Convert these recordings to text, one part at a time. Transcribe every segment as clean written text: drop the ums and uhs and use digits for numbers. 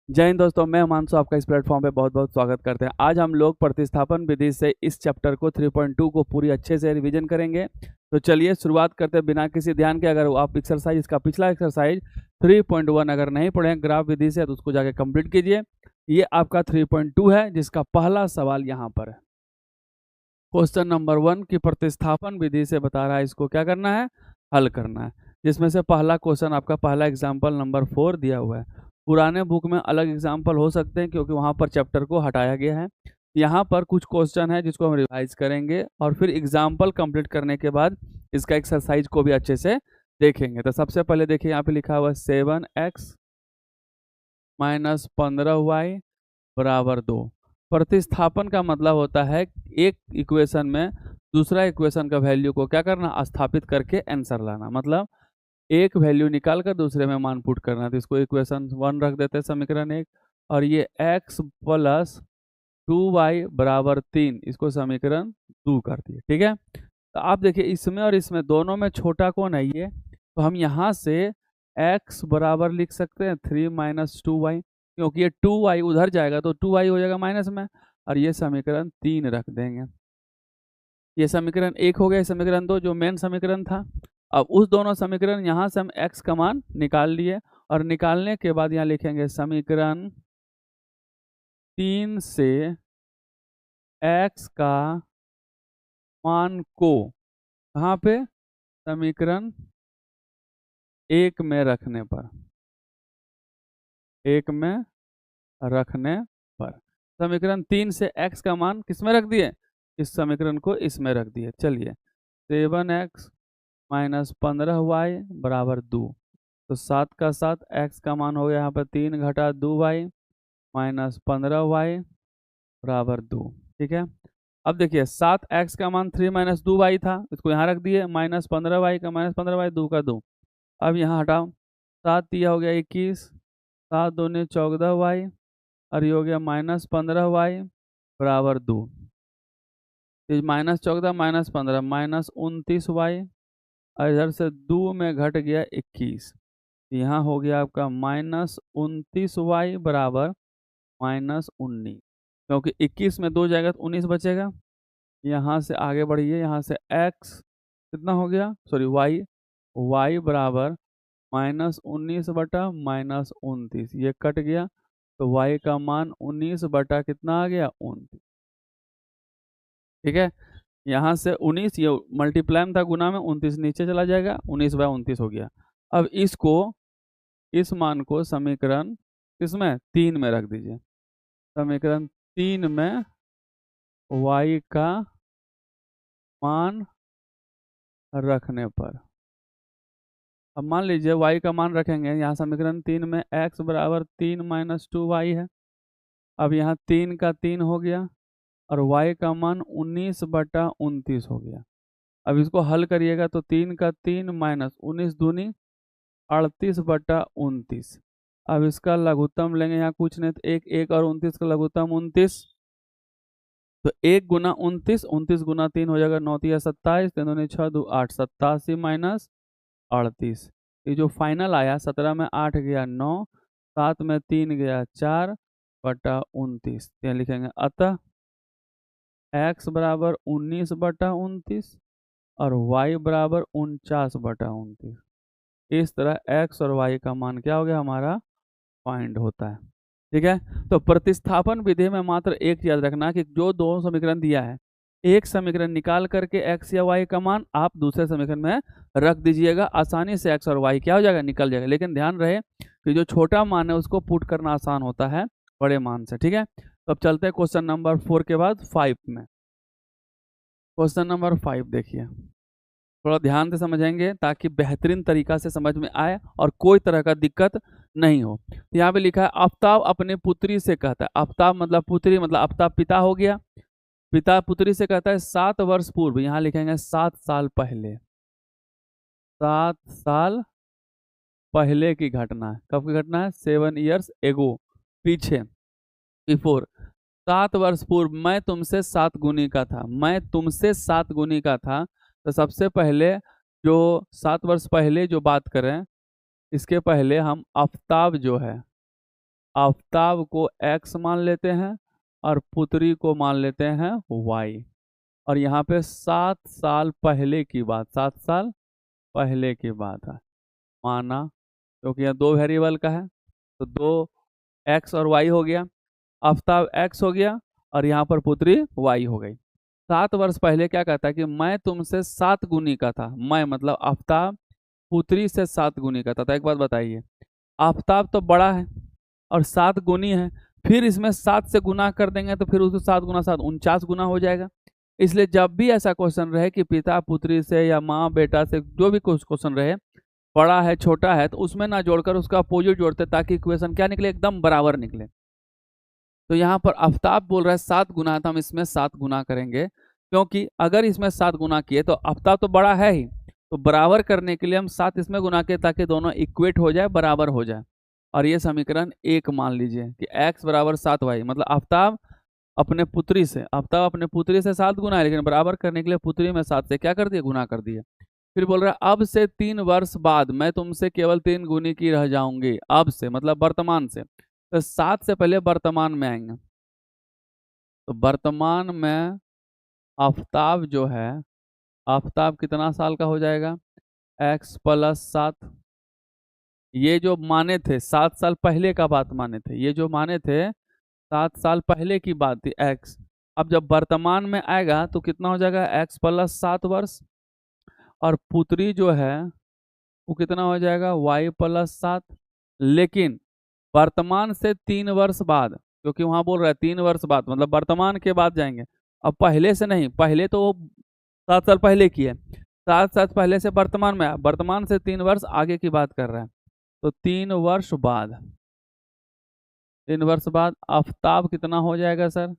जय हिंद दोस्तों, मैं हिमांशु आपका इस प्लेटफॉर्म पे बहुत बहुत स्वागत करते हैं। आज हम लोग प्रतिस्थापन विधि से इस चैप्टर को 3.2 को पूरी अच्छे से रिवीजन करेंगे। तो चलिए शुरुआत करते हैं बिना किसी ध्यान के। अगर आप एक्सरसाइज इसका पिछला एक्सरसाइज 3.1 अगर नहीं पढ़े ग्राफ विधि से तो उसको जाके कंप्लीट कीजिए। ये आपका 3.2 है जिसका पहला सवाल यहाँ पर है। क्वेश्चन नंबर 1 की प्रतिस्थापन विधि से बता रहा है इसको क्या करना है, हल करना है। जिसमें से पहला क्वेश्चन आपका पहला एग्जाम्पल नंबर 4 दिया हुआ है। पुराने बुक में अलग एग्जाम्पल हो सकते हैं क्योंकि वहाँ पर चैप्टर को हटाया गया है। यहाँ पर कुछ क्वेश्चन है जिसको हम रिवाइज करेंगे और फिर एग्जाम्पल कंप्लीट करने के बाद इसका एक्सरसाइज को भी अच्छे से देखेंगे। तो सबसे पहले देखिए यहाँ पे लिखा हुआ है 7x - 15y बराबर 2। प्रतिस्थापन का मतलब होता है एक इक्वेशन में दूसरा इक्वेशन का वैल्यू को क्या करना, स्थापित करके आंसर लाना। मतलब एक वैल्यू निकाल कर दूसरे में मान पुट करना। तो इसको इक्वेशन 1 रख देते हैं, समीकरण 1। और ये x + 2y बराबर 3, इसको समीकरण 2 कर दिए। ठीक है, तो आप देखिए इसमें और इसमें दोनों में छोटा कौन है ये, तो हम यहाँ से x बराबर लिख सकते हैं 3 - 2y, क्योंकि ये 2y उधर जाएगा तो 2y हो जाएगा माइनस में, और ये समीकरण 3 रख देंगे। ये समीकरण 1 हो गया, समीकरण 2 जो मेन समीकरण था। अब उस दोनों समीकरण यहाँ से हम x का मान निकाल लिए, और निकालने के बाद यहाँ लिखेंगे समीकरण 3 से x का मान को कहाँ पे, समीकरण 1 में रखने पर, 1 में रखने पर समीकरण 3 से x का मान किस में रख दिए, इस समीकरण को इसमें रख दिए। चलिए 7x - 15y बराबर 2। तो 7 का 7 x का मान हो गया यहाँ पर 3 घटा 2y - 15y बराबर 2। ठीक है, अब देखिए 7x का मान 3 - 2y था, इसको यहाँ रख दिए, -15y का -15y 2 का 2। अब यहाँ हटाओ, 7 दिया हो गया 21, 7 दूनी 14y, और ये हो गया -15y बराबर 2। -14 -15 -29y, और इधर से 2 में घट गया 21। यहाँ हो गया आपका -29y बराबर -19, क्योंकि 21 में 2 जाएगा तो 19 बचेगा। यहाँ से आगे बढ़िए, यहाँ से x कितना हो गया, सॉरी y बराबर -19 बटा -29, ये कट गया तो y का मान 19 बटा कितना आ गया, 29। ठीक है, यहाँ से 19 ये मल्टीप्लाई में था, गुना में 29 नीचे चला जाएगा, 19/29 हो गया। अब इसको, इस मान को समीकरण किसमें, 3 में रख दीजिए। समीकरण 3 में y का मान रखने पर, अब मान लीजिए y का मान रखेंगे, यहाँ समीकरण 3 में x बराबर 3 - 2y है। अब यहाँ 3 का 3 हो गया, और y का मान 19/29 हो गया। अब इसको हल करिएगा तो 3 का 3 -19 दूनी 38/29। अब इसका लघुत्तम लेंगे, यहाँ कुछ नहीं तो 1 और 29 का लघुत्तम 29। तो 1 गुना 29, 29 गुना 3 हो जाएगा 9 × 27, 3 दूनी 6 2 8, 87 - 38। ये जो फाइनल आया, 17 में 8 गया 9, 7 में 3 गया 4/29। यहाँ लिखेंगे अतः x बराबर 19/29 और y बराबर 49/29। इस तरह x और y का मान क्या हो गया हमारा, फाइंड होता है। ठीक है, तो प्रतिस्थापन विधि में मात्र एक याद रखना कि जो दो समीकरण दिया है, एक समीकरण निकाल करके x या y का मान आप दूसरे समीकरण में रख दीजिएगा, आसानी से x और y क्या हो जाएगा, निकल जाएगा। लेकिन ध्यान रहे कि जो छोटा मान है उसको पुट करना आसान होता है बड़े मान से। ठीक है, तो अब चलते हैं क्वेश्चन नंबर 4 के बाद 5 में। क्वेश्चन नंबर 5 देखिए, थोड़ा ध्यान से समझेंगे ताकि बेहतरीन तरीका से समझ में आए और कोई तरह का दिक्कत नहीं हो। यहाँ पे लिखा है आफ्ताब अपने पुत्री से कहता है, आफ्ताब मतलब पुत्री, मतलब आफ्ताब पिता हो गया, पिता पुत्री से कहता है 7 वर्ष पूर्व, यहाँ लिखेंगे 7 साल पहले, 7 साल पहले की घटना है। कब की घटना है, 7 years ago, पीछे, बिफोर। 7 वर्ष पूर्व मैं तुमसे 7 गुनी का था, मैं तुमसे 7 गुनी का था। तो सबसे पहले जो 7 वर्ष पहले जो बात करें, इसके पहले हम आफ्ताब जो है, आफताब को x मान लेते हैं और पुत्री को मान लेते हैं y। और यहाँ पे 7 साल पहले की बात, 7 साल पहले की बात है माना, क्योंकि यहाँ 2 वेरिएबल का है तो 2 x और y हो गया। आफताब x हो गया और यहाँ पर पुत्री y हो गई। 7 वर्ष पहले क्या कहता है कि मैं तुमसे 7 गुनी का था। मैं मतलब आफताब पुत्री से 7 गुनी का था। तो एक बात बताइए, आफताब तो बड़ा है और 7 गुनी है, फिर इसमें 7 से गुना कर देंगे तो फिर उसको 7 गुना 7 49 गुना हो जाएगा। इसलिए जब भी ऐसा क्वेश्चन रहे कि पिता पुत्री से या माँ बेटा से जो भी कुछ क्वेश्चन रहे, बड़ा है छोटा है, तो उसमें ना जोड़कर उसका अपोजिट जोड़ते ताकि इक्वेशन क्या निकले, एकदम बराबर निकले। तो यहाँ पर आफताब बोल रहा है 7 गुना, तो हम इसमें 7 गुना करेंगे, क्योंकि अगर इसमें 7 गुना किए तो आफताब तो बड़ा है ही, तो बराबर करने के लिए हम 7 इसमें गुना किए ताकि दोनों इक्वेट हो जाए, बराबर हो जाए। और ये समीकरण 1 मान लीजिए कि x बराबर 7y, मतलब आफताब अपने पुत्री से 7 गुना है, लेकिन बराबर करने के लिए पुत्री में 7 से क्या कर दिए, गुना कर दिए। फिर बोल रहा है अब से 3 वर्ष बाद मैं तुमसे केवल 3 गुनी की रह जाऊंगी। अब से मतलब वर्तमान से, तो 7 से पहले वर्तमान में आएंगे। तो वर्तमान में आफताब जो है, आफताब कितना साल का हो जाएगा, x + 7। ये जो माने थे 7 साल पहले का बात माने थे, ये जो माने थे 7 साल पहले की बात थी x। अब जब वर्तमान में आएगा तो कितना हो जाएगा, x + 7 वर्ष, और पुत्री जो है वो कितना हो जाएगा, y + 7। लेकिन वर्तमान से 3 वर्ष बाद, क्योंकि वहां बोल रहा है 3 वर्ष बाद मतलब वर्तमान के बाद जाएंगे। अब पहले से नहीं, पहले तो वो 7 साल पहले की है, 7 साल पहले से वर्तमान में, वर्तमान से 3 वर्ष आगे की बात कर रहा है। तो 3 वर्ष बाद, 3 वर्ष बाद आफताब कितना हो जाएगा सर,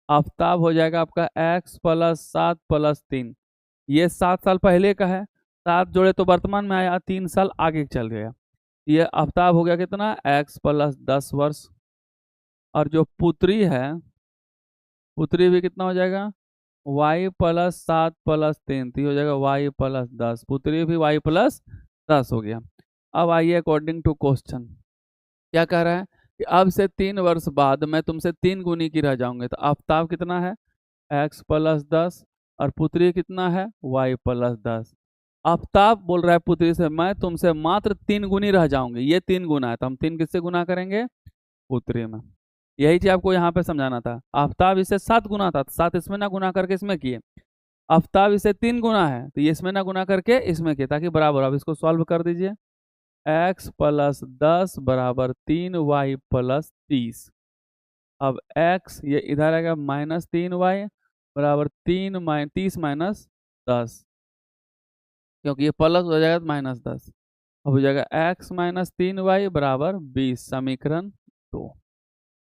आफताब हो जाएगा आपका x + 7 + 3। ये 7 साल पहले का है, 7 जोड़े तो वर्तमान में आया, 3 साल आगे चल गया। ये आफताब हो गया कितना, x + 10 वर्ष। और जो पुत्री है, पुत्री भी कितना हो जाएगा, y + 7 + 3, तो ये हो जाएगा y + 10। पुत्री भी y + 10 हो गया। अब आइए अकॉर्डिंग टू क्वेश्चन क्या कह रहा है कि अब से 3 वर्ष बाद मैं तुमसे 3 गुनी की रह जाऊंगे। तो आफताब कितना है, x + 10, और पुत्री कितना है, y + 10। आफताब बोल रहा है पुत्री से मैं तुमसे मात्र 3 गुनी रह जाऊंगी। ये 3 गुना है, तो हम 3 किससे गुना करेंगे, पुत्री में। यही चीज आपको यहाँ पे समझाना था। आफताब इससे 7 गुना था, 7 इसमें ना गुना करके इसमें किए। आफताब इससे 3 गुना है, तो ये इसमें ना गुना करके इसमें किए ताकि बराबर। अब इसको सॉल्व कर दीजिए, x + 10 = 3y + 30। अब x ये इधर आएगा -3y = 30 - 10, क्योंकि ये प्लस हो जाएगा तो -10। अब हो जाएगा x - 3y = 20। समीकरण 2।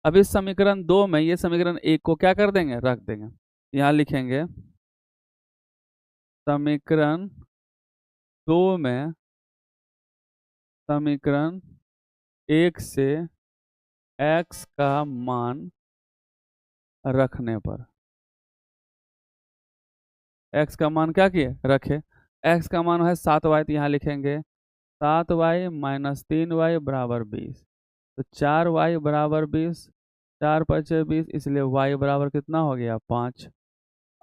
अब इस समीकरण 2 में ये समीकरण 1 को क्या कर देंगे, रख देंगे। यहाँ लिखेंगे समीकरण 2 में, समीकरण 1 से x का मान रखने पर, x का मान क्या किए, रखे। x का मान है 7y, तो यहाँ लिखेंगे 7y - 3y = 20। तो 4y = 20, 4 × 5 = 20, इसलिए y बराबर कितना हो गया, 5।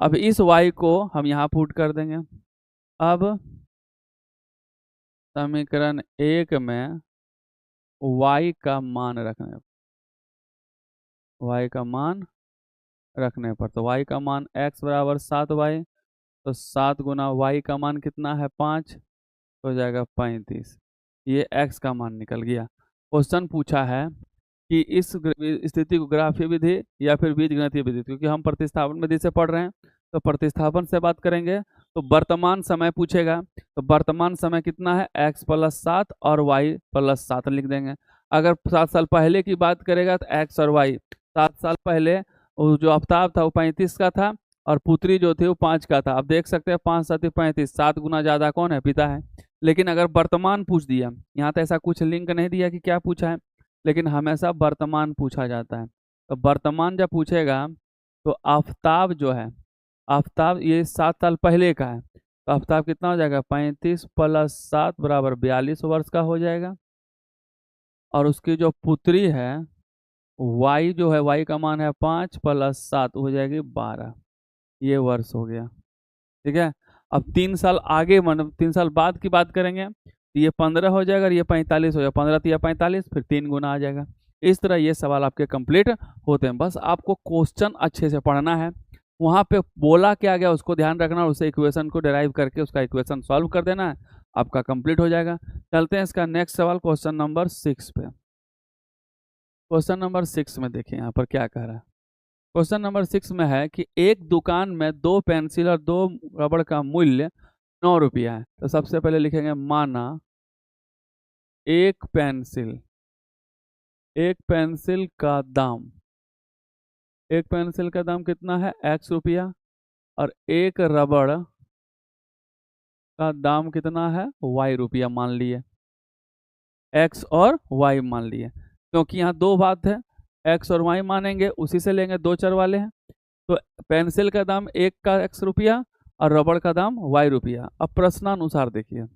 अब इस y को हम यहाँ पुट कर देंगे। अब समीकरण 1 में y का मान रखने, y का मान रखने पर, तो y का मान x = 7y, तो 7 गुना y का मान कितना है, 5, हो जाएगा 35। ये x का मान निकल गया। क्वेश्चन पूछा है कि इस स्थिति को ग्राफीय विधि या फिर बीजगणितीय विधि, क्योंकि हम प्रतिस्थापन विधि से पढ़ रहे हैं तो प्रतिस्थापन से बात करेंगे। तो वर्तमान समय पूछेगा, तो वर्तमान समय कितना है, x + 7 और y + 7 लिख देंगे। अगर 7 साल पहले की बात करेगा तो x और y, 7 साल पहले वो जो आफताब था वो 35 का था और पुत्री जो थी वो 5 का था। अब देख सकते हैं 5 × 7 = 35, 7 गुना ज़्यादा कौन है, पिता है। लेकिन अगर वर्तमान पूछ दिया, यहाँ तो ऐसा कुछ लिंक नहीं दिया कि क्या पूछा है, लेकिन हमेशा वर्तमान पूछा जाता है। तो वर्तमान जब पूछेगा तो आफताब जो है, आफताब ये 7 साल पहले का है, तो आफताब कितना हो जाएगा, 35 + 7 = 42 वर्ष का हो जाएगा। और उसकी जो पुत्री है y जो है, y का मान है 5 + 7 हो जाएगी 12। ये वर्ष हो गया। ठीक है। अब 3 साल आगे, मतलब 3 साल बाद की बात करेंगे तो ये 15 हो जाएगा और ये 45 हो जाएगा। 15 तो 45, फिर 3 गुना आ जाएगा। इस तरह ये सवाल आपके कंप्लीट होते हैं। बस आपको क्वेश्चन अच्छे से पढ़ना है, वहाँ पे बोला क्या गया उसको ध्यान रखना, और उसे इक्वेशन को डिराइव करके उसका इक्वेशन सॉल्व कर देना है, आपका कंप्लीट हो जाएगा। चलते हैं इसका नेक्स्ट सवाल, क्वेश्चन नंबर 6 पे। क्वेश्चन नंबर 6 में देखिए यहाँ पर क्या कह रहा है। क्वेश्चन नंबर 6 में है कि एक दुकान में 2 पेंसिल और 2 रबड़ का मूल्य 9 रुपया है। तो सबसे पहले लिखेंगे माना एक पेंसिल का दाम, एक पेंसिल का दाम कितना है x रुपया, और एक रबड़ का दाम कितना है y रुपया मान लिए, x और y मान लिए। क्योंकि यहाँ दो बात है, x और y मानेंगे उसी से लेंगे, दो चर वाले हैं। तो पेंसिल का दाम एक का x रुपया और रबड़ का दाम y रुपया। अब प्रश्नानुसार देखिए,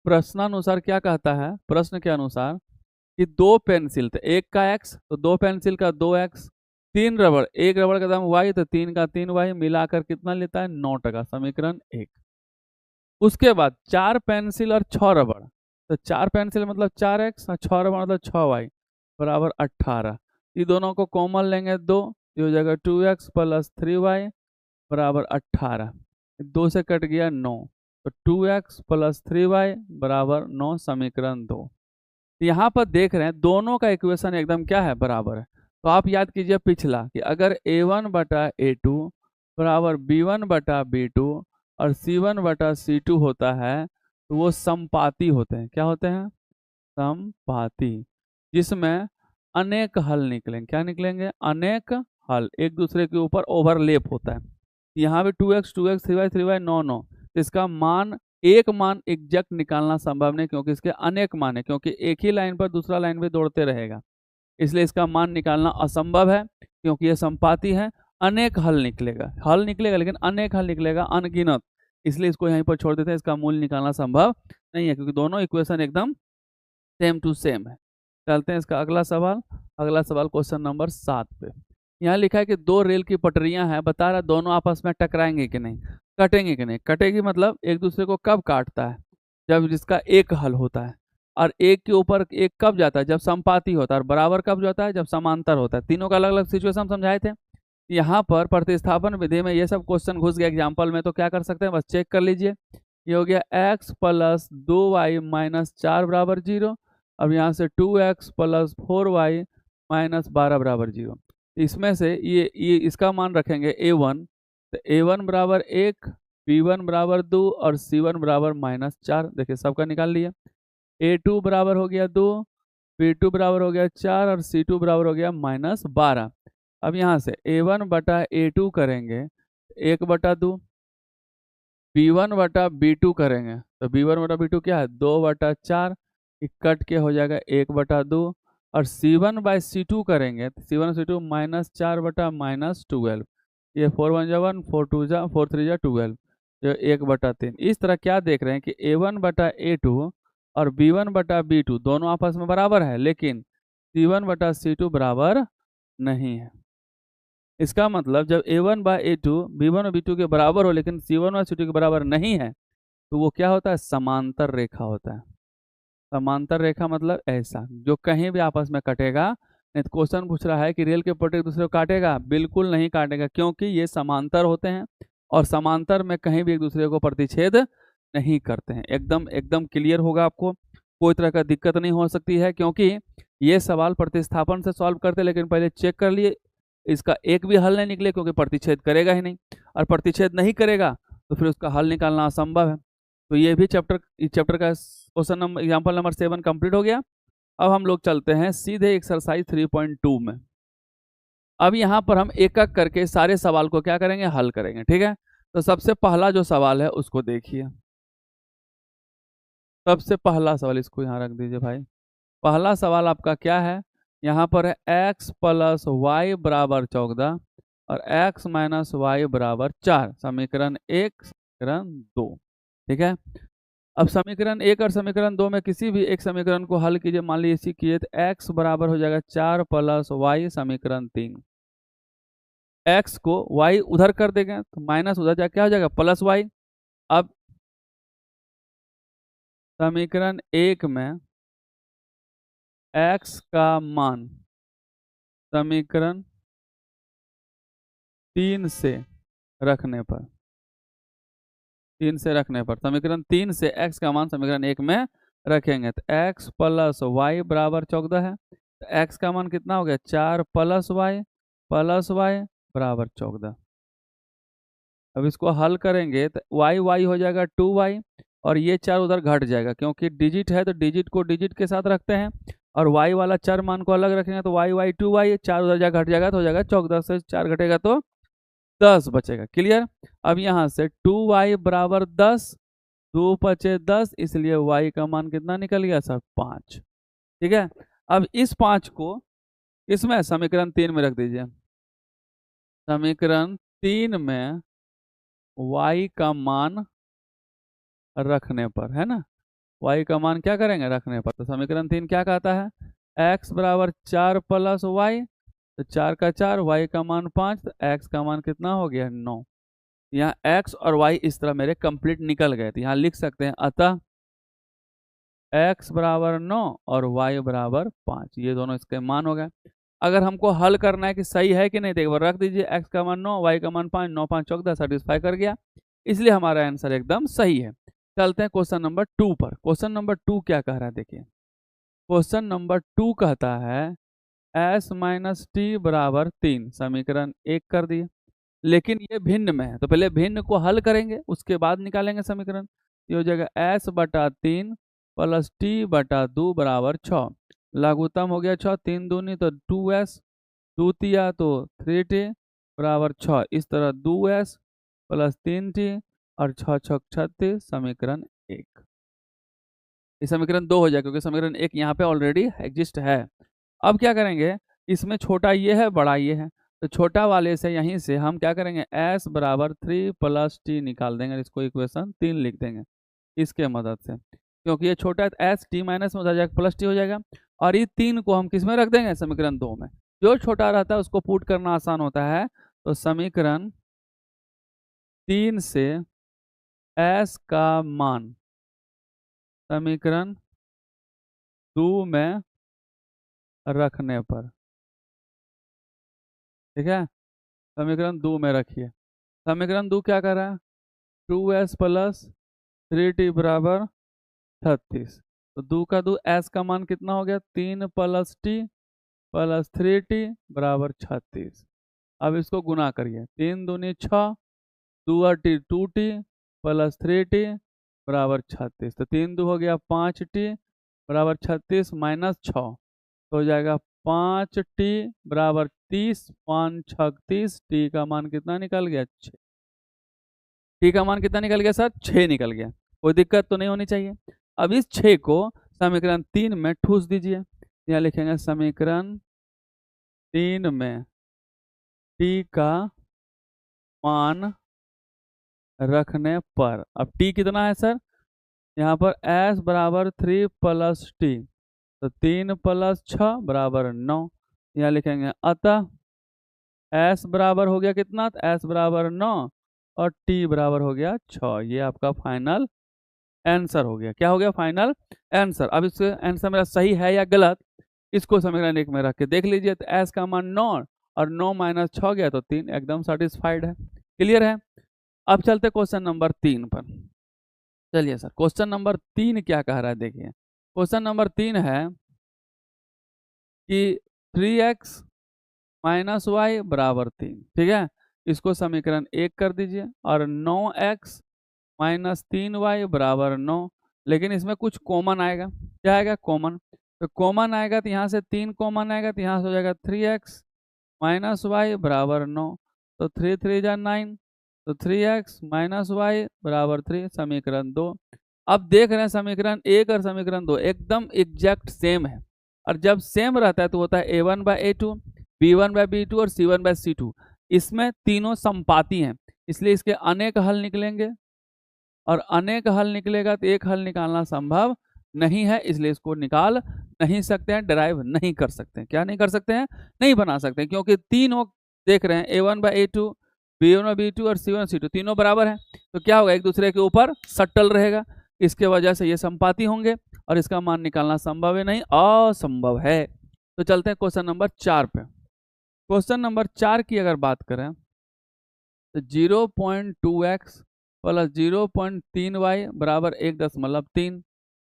प्रश्नानुसार क्या कहता है, प्रश्न के अनुसार कि 2 पेंसिल थे, एक का x तो 2 पेंसिल का 2x, 3 रबड़, एक रबड़ का दाम y तो 3 का 3y, मिलाकर कितना लेता है 9 टका, समीकरण 1। उसके बाद 4 पेंसिल और 6 रबड़, तो 4 पेंसिल मतलब 4x और 6 रबड़ मतलब 6y बराबर 18। ये दोनों को कॉमन लेंगे 2, ये हो जाएगा 2x + 3y बराबर 18। 2 से कट गया 9, तो 2x + 3y बराबर 9, समीकरण 2। यहाँ पर देख रहे हैं दोनों का इक्वेशन एकदम क्या है, बराबर है। तो आप याद कीजिए पिछला कि अगर a1/a2 बराबर b1/b2 और c1/c2 होता है तो वो समपाती होते हैं। क्या होते हैं? समपाती, जिसमें अनेक हल निकलेंगे। क्या निकलेंगे? अनेक हल, एक दूसरे के ऊपर ओवरलेप होता है। यहाँ भी 2x 2x 3y 3y 9 9, इसका मान एक मान एग्जैक्ट निकालना संभव नहीं, क्योंकि इसके अनेक मान है, क्योंकि एक ही लाइन पर दूसरा लाइन भी दौड़ते रहेगा, इसलिए इसका मान निकालना असंभव है। क्योंकि ये संपाती है, अनेक हल निकलेगा, हल निकलेगा लेकिन अनेक हल निकलेगा, अनगिनत, इसलिए इसको यहीं पर छोड़ देते हैं। इसका मूल्य निकालना संभव नहीं है, क्योंकि दोनों इक्वेशन एकदम सेम टू सेम है। चलते हैं इसका अगला सवाल। अगला सवाल क्वेश्चन नंबर 7 पे। यहाँ लिखा है कि 2 रेल की पटरियां हैं, बता रहा दोनों आपस में टकराएंगे कि नहीं, कटेंगे कि नहीं। कटेगी मतलब एक दूसरे को कब काटता है, जब जिसका एक हल होता है, और एक के ऊपर एक कब जाता है, जब समपाती होता है, और बराबर कब जाता है, जब समांतर होता है। तीनों का अलग अलग सिचुएशन समझाए थे। यहाँ पर प्रतिस्थापन विधि में ये सब क्वेश्चन घुस गया एग्जाम्पल में, तो क्या कर सकते हैं, बस चेक कर लीजिए। ये हो गया x + 2y - 4 बराबर 0। अब यहाँ से 2x + 4y - 12 बराबर 0। इसमें से ये इसका मान रखेंगे a1, तो a1 बराबर 1, b1 बराबर 2 और c1 बराबर -4। देखिए सबका निकाल लिया। a2 बराबर हो गया 2, b2 बराबर हो गया 4 और c2 बराबर हो गया -12। अब यहाँ से a1/a2 करेंगे 1/2, b1/b2 करेंगे तो b1/b2 क्या है 2/4, कट के हो जाएगा 1/2, और c1/c2 करेंगे तो c1/c2 -4/-12। ये 4 1 जा 1, 4 2 जा 4 3 जा 12, जो 1/3। इस तरह क्या देख रहे हैं कि a1/a2 और b1/b2 दोनों आपस में बराबर है, लेकिन c1/c2 बराबर नहीं है। इसका मतलब जब a1/a2 b1 और b2 के बराबर हो लेकिन c1 और c2 के बराबर नहीं है, तो वो क्या होता है, समांतर रेखा होता है। समांतर रेखा मतलब ऐसा जो कहीं भी आपस में कटेगा नहीं। तो क्वेश्चन पूछ रहा है कि रेल के पटरी एक दूसरे को काटेगा, बिल्कुल नहीं काटेगा, क्योंकि ये समांतर होते हैं और समांतर में कहीं भी एक दूसरे को प्रतिच्छेद नहीं करते हैं। एकदम एकदम क्लियर होगा आपको, कोई तरह का दिक्कत नहीं हो सकती है, क्योंकि ये सवाल प्रतिस्थापन से सॉल्व करते, लेकिन पहले चेक कर लिए इसका एक भी हल नहीं निकले, क्योंकि प्रतिच्छेद करेगा ही नहीं, और प्रतिच्छेद नहीं करेगा तो फिर उसका हल निकालना असंभव है। तो ये भी चैप्टर का question number example number 7 complete हो गया। अब हम लोग चलते हैं सीधे एक्सरसाइज 3.2 में। अब यहाँ पर हम एक एक करके सारे सवाल को क्या करेंगे, हल करेंगे। ठीक है, तो सबसे पहला जो सवाल है उसको देखिए। सबसे पहला सवाल, इसको यहाँ रख दीजिए भाई। पहला सवाल आपका क्या है, यहाँ पर है x + y बराबर 14 और x - y बराबर 4, समीकरण 1 समीकरण 2। ठीक है, अब समीकरण 1 और समीकरण 2 में किसी भी एक समीकरण को हल कीजिए, मान लीजिए इसी कीजिए तो x बराबर हो जाएगा 4 प्लस वाई समीकरण 3। x को y उधर कर देंगे तो माइनस उधर जाके क्या हो जाएगा प्लस वाई। अब समीकरण 1 में x का मान समीकरण 3 से रखने पर समीकरण 3 से x का मान समीकरण 1 में रखेंगे तो x प्लस वाई बराबर 14 है। तो x का मान कितना हो गया 4 प्लस वाई बराबर 14। अब इसको हल करेंगे तो y हो जाएगा 2y और ये 4 उधर घट जाएगा क्योंकि डिजिट है तो डिजिट को डिजिट के साथ रखते हैं और y वाला 4 मान को अलग रखेंगे तो y 2y 4 उधर जा घट जाएगा तो हो जाएगा 14 से 4 घटेगा तो 10 बचेगा। क्लियर। अब यहाँ से 2y बराबर 10, 2 बचे 10, इसलिए y का मान कितना निकल गया सर 5। ठीक है। अब इस 5 को इसमें समीकरण 3 में रख दीजिए। समीकरण 3 में y का मान रखने पर है ना, y का मान क्या करेंगे रखने पर, तो समीकरण 3 क्या कहता है x बराबर 4 प्लस वाई, तो 4 का 4, y का मान 5, तो x का मान कितना हो गया 9। यहाँ x और y इस तरह मेरे कंप्लीट निकल गए थे, यहाँ लिख सकते हैं अतः x बराबर 9 और y बराबर 5, ये दोनों इसके मान हो गए। अगर हमको हल करना है कि सही है कि नहीं तो एक बार रख दीजिए, x का मान 9, y का मान 5, 9 5 14 सेटिस्फाई कर गया, इसलिए हमारा आंसर एकदम सही है। चलते हैं क्वेश्चन नंबर 2 पर। क्वेश्चन नंबर 2 क्या कह रहा है देखिए। क्वेश्चन नंबर 2 कहता है s माइनस टी बराबर 3, समीकरण 1 कर दिए, लेकिन ये भिन्न में है तो पहले भिन्न को हल करेंगे उसके बाद निकालेंगे समीकरण। ये हो जाएगा s बटा 3 प्लस टी बटा 2 बराबर 6, लघुत्तम हो गया 6, 3 दूनी तो 2s, 2 तिया तो 3t बराबर 6, इस तरह 2s प्लस 3t और 6 6 36, समीकरण 1। ये समीकरण 2 हो जाए क्योंकि समीकरण 1 यहाँ पे ऑलरेडी एग्जिस्ट है। अब क्या करेंगे, इसमें छोटा ये है बड़ा ये है, तो छोटा वाले से यहीं से हम क्या करेंगे s बराबर 3 प्लस टी निकाल देंगे, इसको इक्वेशन 3 लिख देंगे इसके मदद से, क्योंकि ये छोटा है तो एस टी माइनस में हो जाएगा प्लस टी हो जाएगा, और ये 3 को हम किस में रख देंगे समीकरण 2 में। जो छोटा रहता है उसको पुट करना आसान होता है, तो समीकरण 3 से s का मान समीकरण 2 में रखने पर, ठीक है, समीकरण 2 में रखिए। समीकरण 2 क्या कर रहा है 2s प्लस 3t बराबर 36, तो 2 का 2 s का मान कितना हो गया 3 प्लस टी प्लस 3t बराबर 36। अब इसको गुना करिए, 3 दूनी 6, 2 टी 2t प्लस 3t बराबर 36, तो 3 2 हो गया 5t बराबर 36 माइनस 6, तो हो जाएगा 5t बराबर 30, 5 6 30, t का मान कितना निकल गया 6। टी का मान कितना निकल गया सर 6 निकल गया, कोई दिक्कत तो नहीं होनी चाहिए। अब इस 6 को समीकरण 3 में ठूस दीजिए, यहाँ लिखेंगे समीकरण 3 में टी का मान रखने पर, अब टी कितना है सर यहाँ पर s बराबर 3 प्लस टी, तो 3 प्लस 6 बराबर 9, यहाँ लिखेंगे अतः s बराबर हो गया कितना, तो s बराबर 9 और t बराबर हो गया 6। ये आपका फाइनल आंसर हो गया। क्या हो गया फाइनल आंसर। अब इसका आंसर मेरा सही है या गलत, इसको समीकरण 1 में रख के देख लीजिए, तो s का मान 9 और 9 माइनस 6 गया तो 3, एकदम सेटिस्फाइड है। क्लियर है। अब चलते क्वेश्चन नंबर 3 पर। चलिए सर क्वेश्चन नंबर 3 क्या कह रहा है देखिए। क्वेश्चन नंबर 3 है कि 3x माइनस वाई बराबर 3, ठीक है, इसको समीकरण 1 कर दीजिए, और 9x माइनस 3y बराबर 9, लेकिन इसमें कुछ कॉमन आएगा। क्या आएगा कॉमन, तो कॉमन आएगा तो यहाँ से 3 कॉमन आएगा तो यहाँ से हो जाएगा 3x माइनस वाई बराबर 9, तो 3 3 जा 9, तो 3x माइनस वाई बराबर 3, समीकरण 2। अब देख रहे हैं समीकरण 1 और समीकरण 2 एकदम एग्जैक्ट सेम है, और जब सेम रहता है तो होता है a1/a2, b1/b2 और c1/c2। इसमें तीनों समपाती हैं, इसलिए इसके अनेक हल निकलेंगे और अनेक हल निकलेगा तो एक हल निकालना संभव नहीं है, इसलिए इसको निकाल नहीं सकते हैं, डिराइव नहीं कर सकते हैं। क्या नहीं कर सकते हैं? नहीं बना सकते हैं, क्योंकि तीनों देख रहे हैं a1/a2, b1/b2 और c1/c2 तीनों बराबर हैं, तो क्या होगा, एक दूसरे के ऊपर सटल रहेगा, इसके वजह से ये संपाती होंगे और इसका मान निकालना संभव है नहीं, असंभव है। तो चलते हैं क्वेश्चन नंबर 4 पे। क्वेश्चन नंबर 4 की अगर बात करें तो 0.2x प्लस 0.3y बराबर 1.3,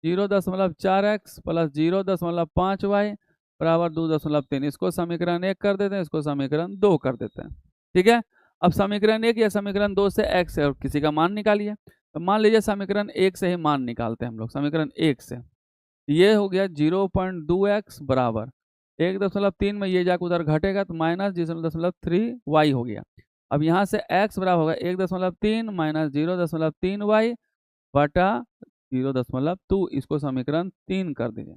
0.4x प्लस 0.5y बराबर 2.3। इसको समीकरण 1 कर देते हैं, इसको समीकरण 2 कर देते हैं। ठीक है, अब समीकरण 1 या समीकरण 2 से x है और किसी का मान निकालिए। तो मान लीजिए समीकरण 1 से ही मान निकालते हैं हम लोग। समीकरण 1 से ये हो गया 0.2x बराबर 1.3 में ये जाकर उधर घटेगा तो माइनस 0.3y हो गया। अब यहाँ से x बराबर होगा 1.3 माइनस 0.3y बटा 0.2। इसको समीकरण 3 कर दीजिए।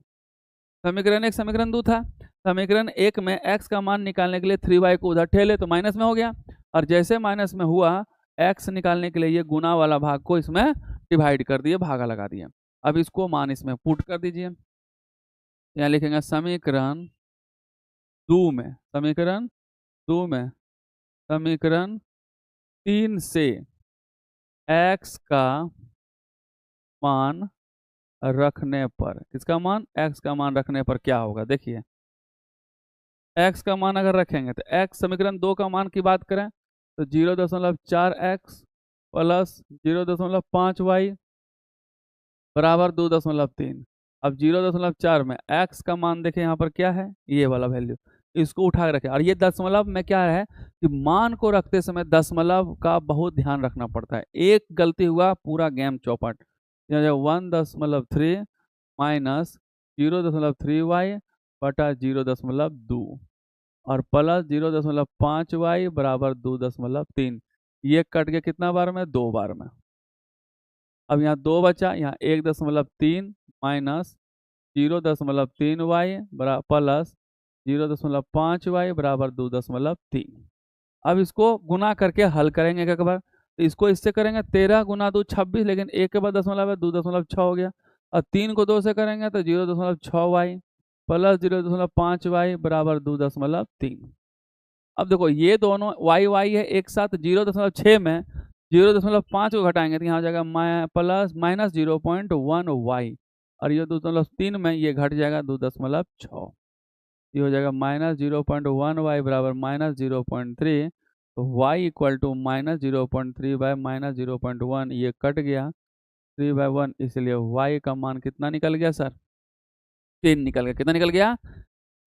समीकरण 1 समीकरण 2 था। समीकरण 1 में x का मान निकालने के लिए 3y को उधर ठेले तो माइनस में हो गया, और जैसे माइनस में हुआ x निकालने के लिए ये गुना वाला भाग को इसमें डिवाइड कर दिए, भागा लगा दिए। अब इसको मान इसमें पुट कर दीजिए। यहाँ लिखेंगे समीकरण 2 में, समीकरण 2 में समीकरण 3 से x का मान रखने पर, किसका मान, x का मान रखने पर क्या होगा, देखिए x का मान अगर रखेंगे तो x, समीकरण 2 का मान की बात करें तो 0.4x प्लस 0.5y बराबर 2.3। अब 0.4 में x का मान देखें यहाँ पर क्या है, ये वाला वैल्यू, इसको उठा के रखें। और ये दशमलव में क्या है कि मान को रखते समय दशमलव का बहुत ध्यान रखना पड़ता है, एक गलती हुआ पूरा गेम चौपट। 1.3 माइनस 0.3y बटा 0.2 और प्लस 0.5y बराबर 2.3। ये कट गया कितना बार में, 2 बार में। अब यहाँ 2 बचा, यहाँ 1.3 माइनस 0.3y बराबर प्लस 0.5y बराबर 2.3। अब इसको गुना करके हल करेंगे एक बार, तो इसको इससे करेंगे 13 गुना 2 26, लेकिन एक के बाद दशमलव है 2.6 हो गया। और 3 को 2 से करेंगे तो 0.6y प्लस 0.5y बराबर 2.3। अब देखो ये दोनों y है एक साथ, 0.6 में 0.5 को घटाएंगे तो यहाँ हो जाएगा प्लस माइनस 0.1y, और ये 2.3 में ये घट जाएगा 2.6, ये हो जाएगा माइनस 0.1y बराबर माइनस 0.3। तो y equal to minus 0.3 by minus 0.1, ये कट गया 3/1, इसलिए y का मान कितना निकल गया सर, 3 निकल गया। कितना निकल गया,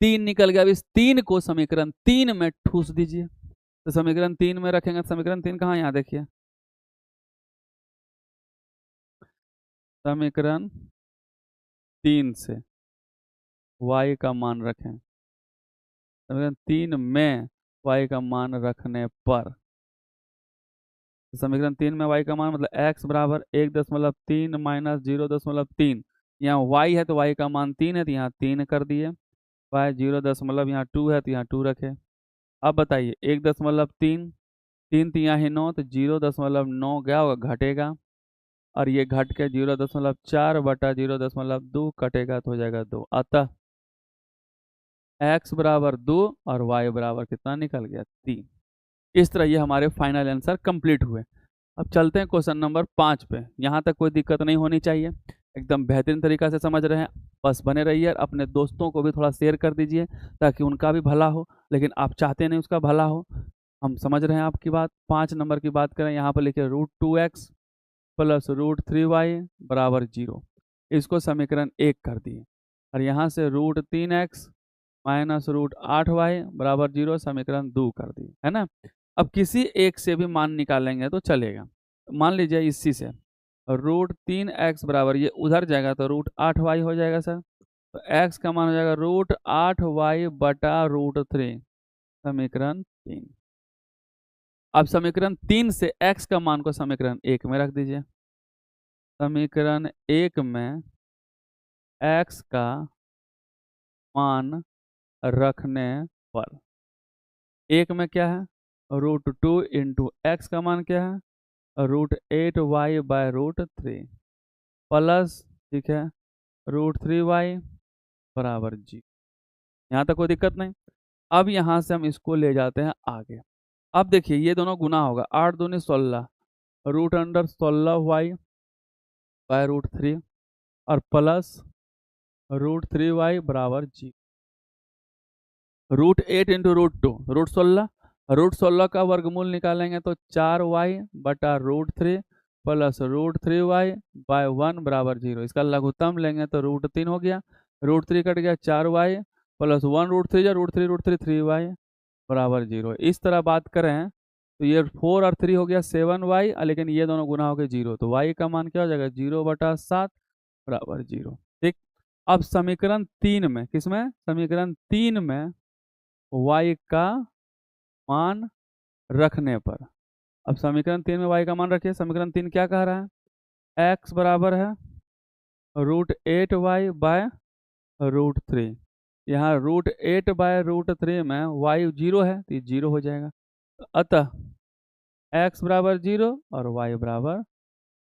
3 निकल गया। अब इस 3 को समीकरण 3 में ठूस दीजिए। तो समीकरण 3 में रखेंगे, समीकरण 3 कहाँ, यहाँ देखिए समीकरण 3 से y का मान रखें, समीकरण 3 में y का मान रखने पर, समीकरण 3 में y का मान मतलब x बराबर 1.3 माइनस 0.3। यहाँ y है तो y का मान 3 है तो यहाँ 3 कर दिए, y 0 यहाँ 2 है तो यहाँ 2 रखे। अब बताइए 1.3, 3 तिया ही 9, तो 0.9 क्या होगा, घटेगा, और ये घट के 0.4 बटा 0.2 कटेगा तो हो जाएगा 2। अतः x बराबर 2 और y बराबर कितना निकल गया, 3। इस तरह ये हमारे फाइनल आंसर कंप्लीट हुए। अब चलते हैं क्वेश्चन नंबर 5 पे। यहाँ तक कोई दिक्कत नहीं होनी चाहिए, एकदम बेहतरीन तरीका से समझ रहे हैं, बस बने रहिए। अपने दोस्तों को भी थोड़ा शेयर कर दीजिए ताकि उनका भी भला हो, लेकिन आप चाहते नहीं उसका भला हो, हम समझ रहे हैं आपकी बात। 5 नंबर की बात करें, यहाँ पर लिखिए √2x प्लस √3y बराबर 0, इसको समीकरण 1 कर दिए। और यहाँ से √3x माइनस √8y बराबर 0 समीकरण 2 कर दिए, है ना। अब किसी एक से भी मान निकालेंगे तो चलेगा। मान लीजिए इसी से √3x बराबर, ये उधर जाएगा तो √8y हो जाएगा सर, तो x का मान हो जाएगा √8y बटा √3 समीकरण 3। अब समीकरण 3 से x का मान को समीकरण 1 में रख दीजिए। समीकरण 1 में x का मान रखने पर, 1 में क्या है √2 इंटू एक्स का मान क्या है √8y/√3 प्लस, ठीक है, √3y बराबर जी। यहाँ तक कोई दिक्कत नहीं। अब यहाँ से हम इसको ले जाते हैं आगे। अब देखिए ये दोनों गुना होगा, 8 दूनी 16, √16y/√3 और प्लस √3y बराबर जी। √8 इंटू √2 √16, √16 का वर्गमूल निकालेंगे तो 4y/√3 प्लस √3y/1 बराबर 0। इसका लघुत्तम लेंगे तो √3 हो गया, √3 कट गया, 4y प्लस 1 √3 या √3 3y बराबर 0। इस तरह बात करें तो ये 4 और 3 हो गया 7y, लेकिन ये दोनों गुना हो गए 0, तो y का मान क्या हो जाएगा 0/7 बराबर 0। ठीक। अब समीकरण 3 में, किसमें, समीकरण 3 में y का मान रखने पर, अब समीकरण 3 में y का मान रखिए। समीकरण 3 क्या कह रहा है, x बराबर है √8y/√3। यहाँ √8/√3 में y 0 है तो ये 0 हो जाएगा, तो अतः x बराबर 0 और y बराबर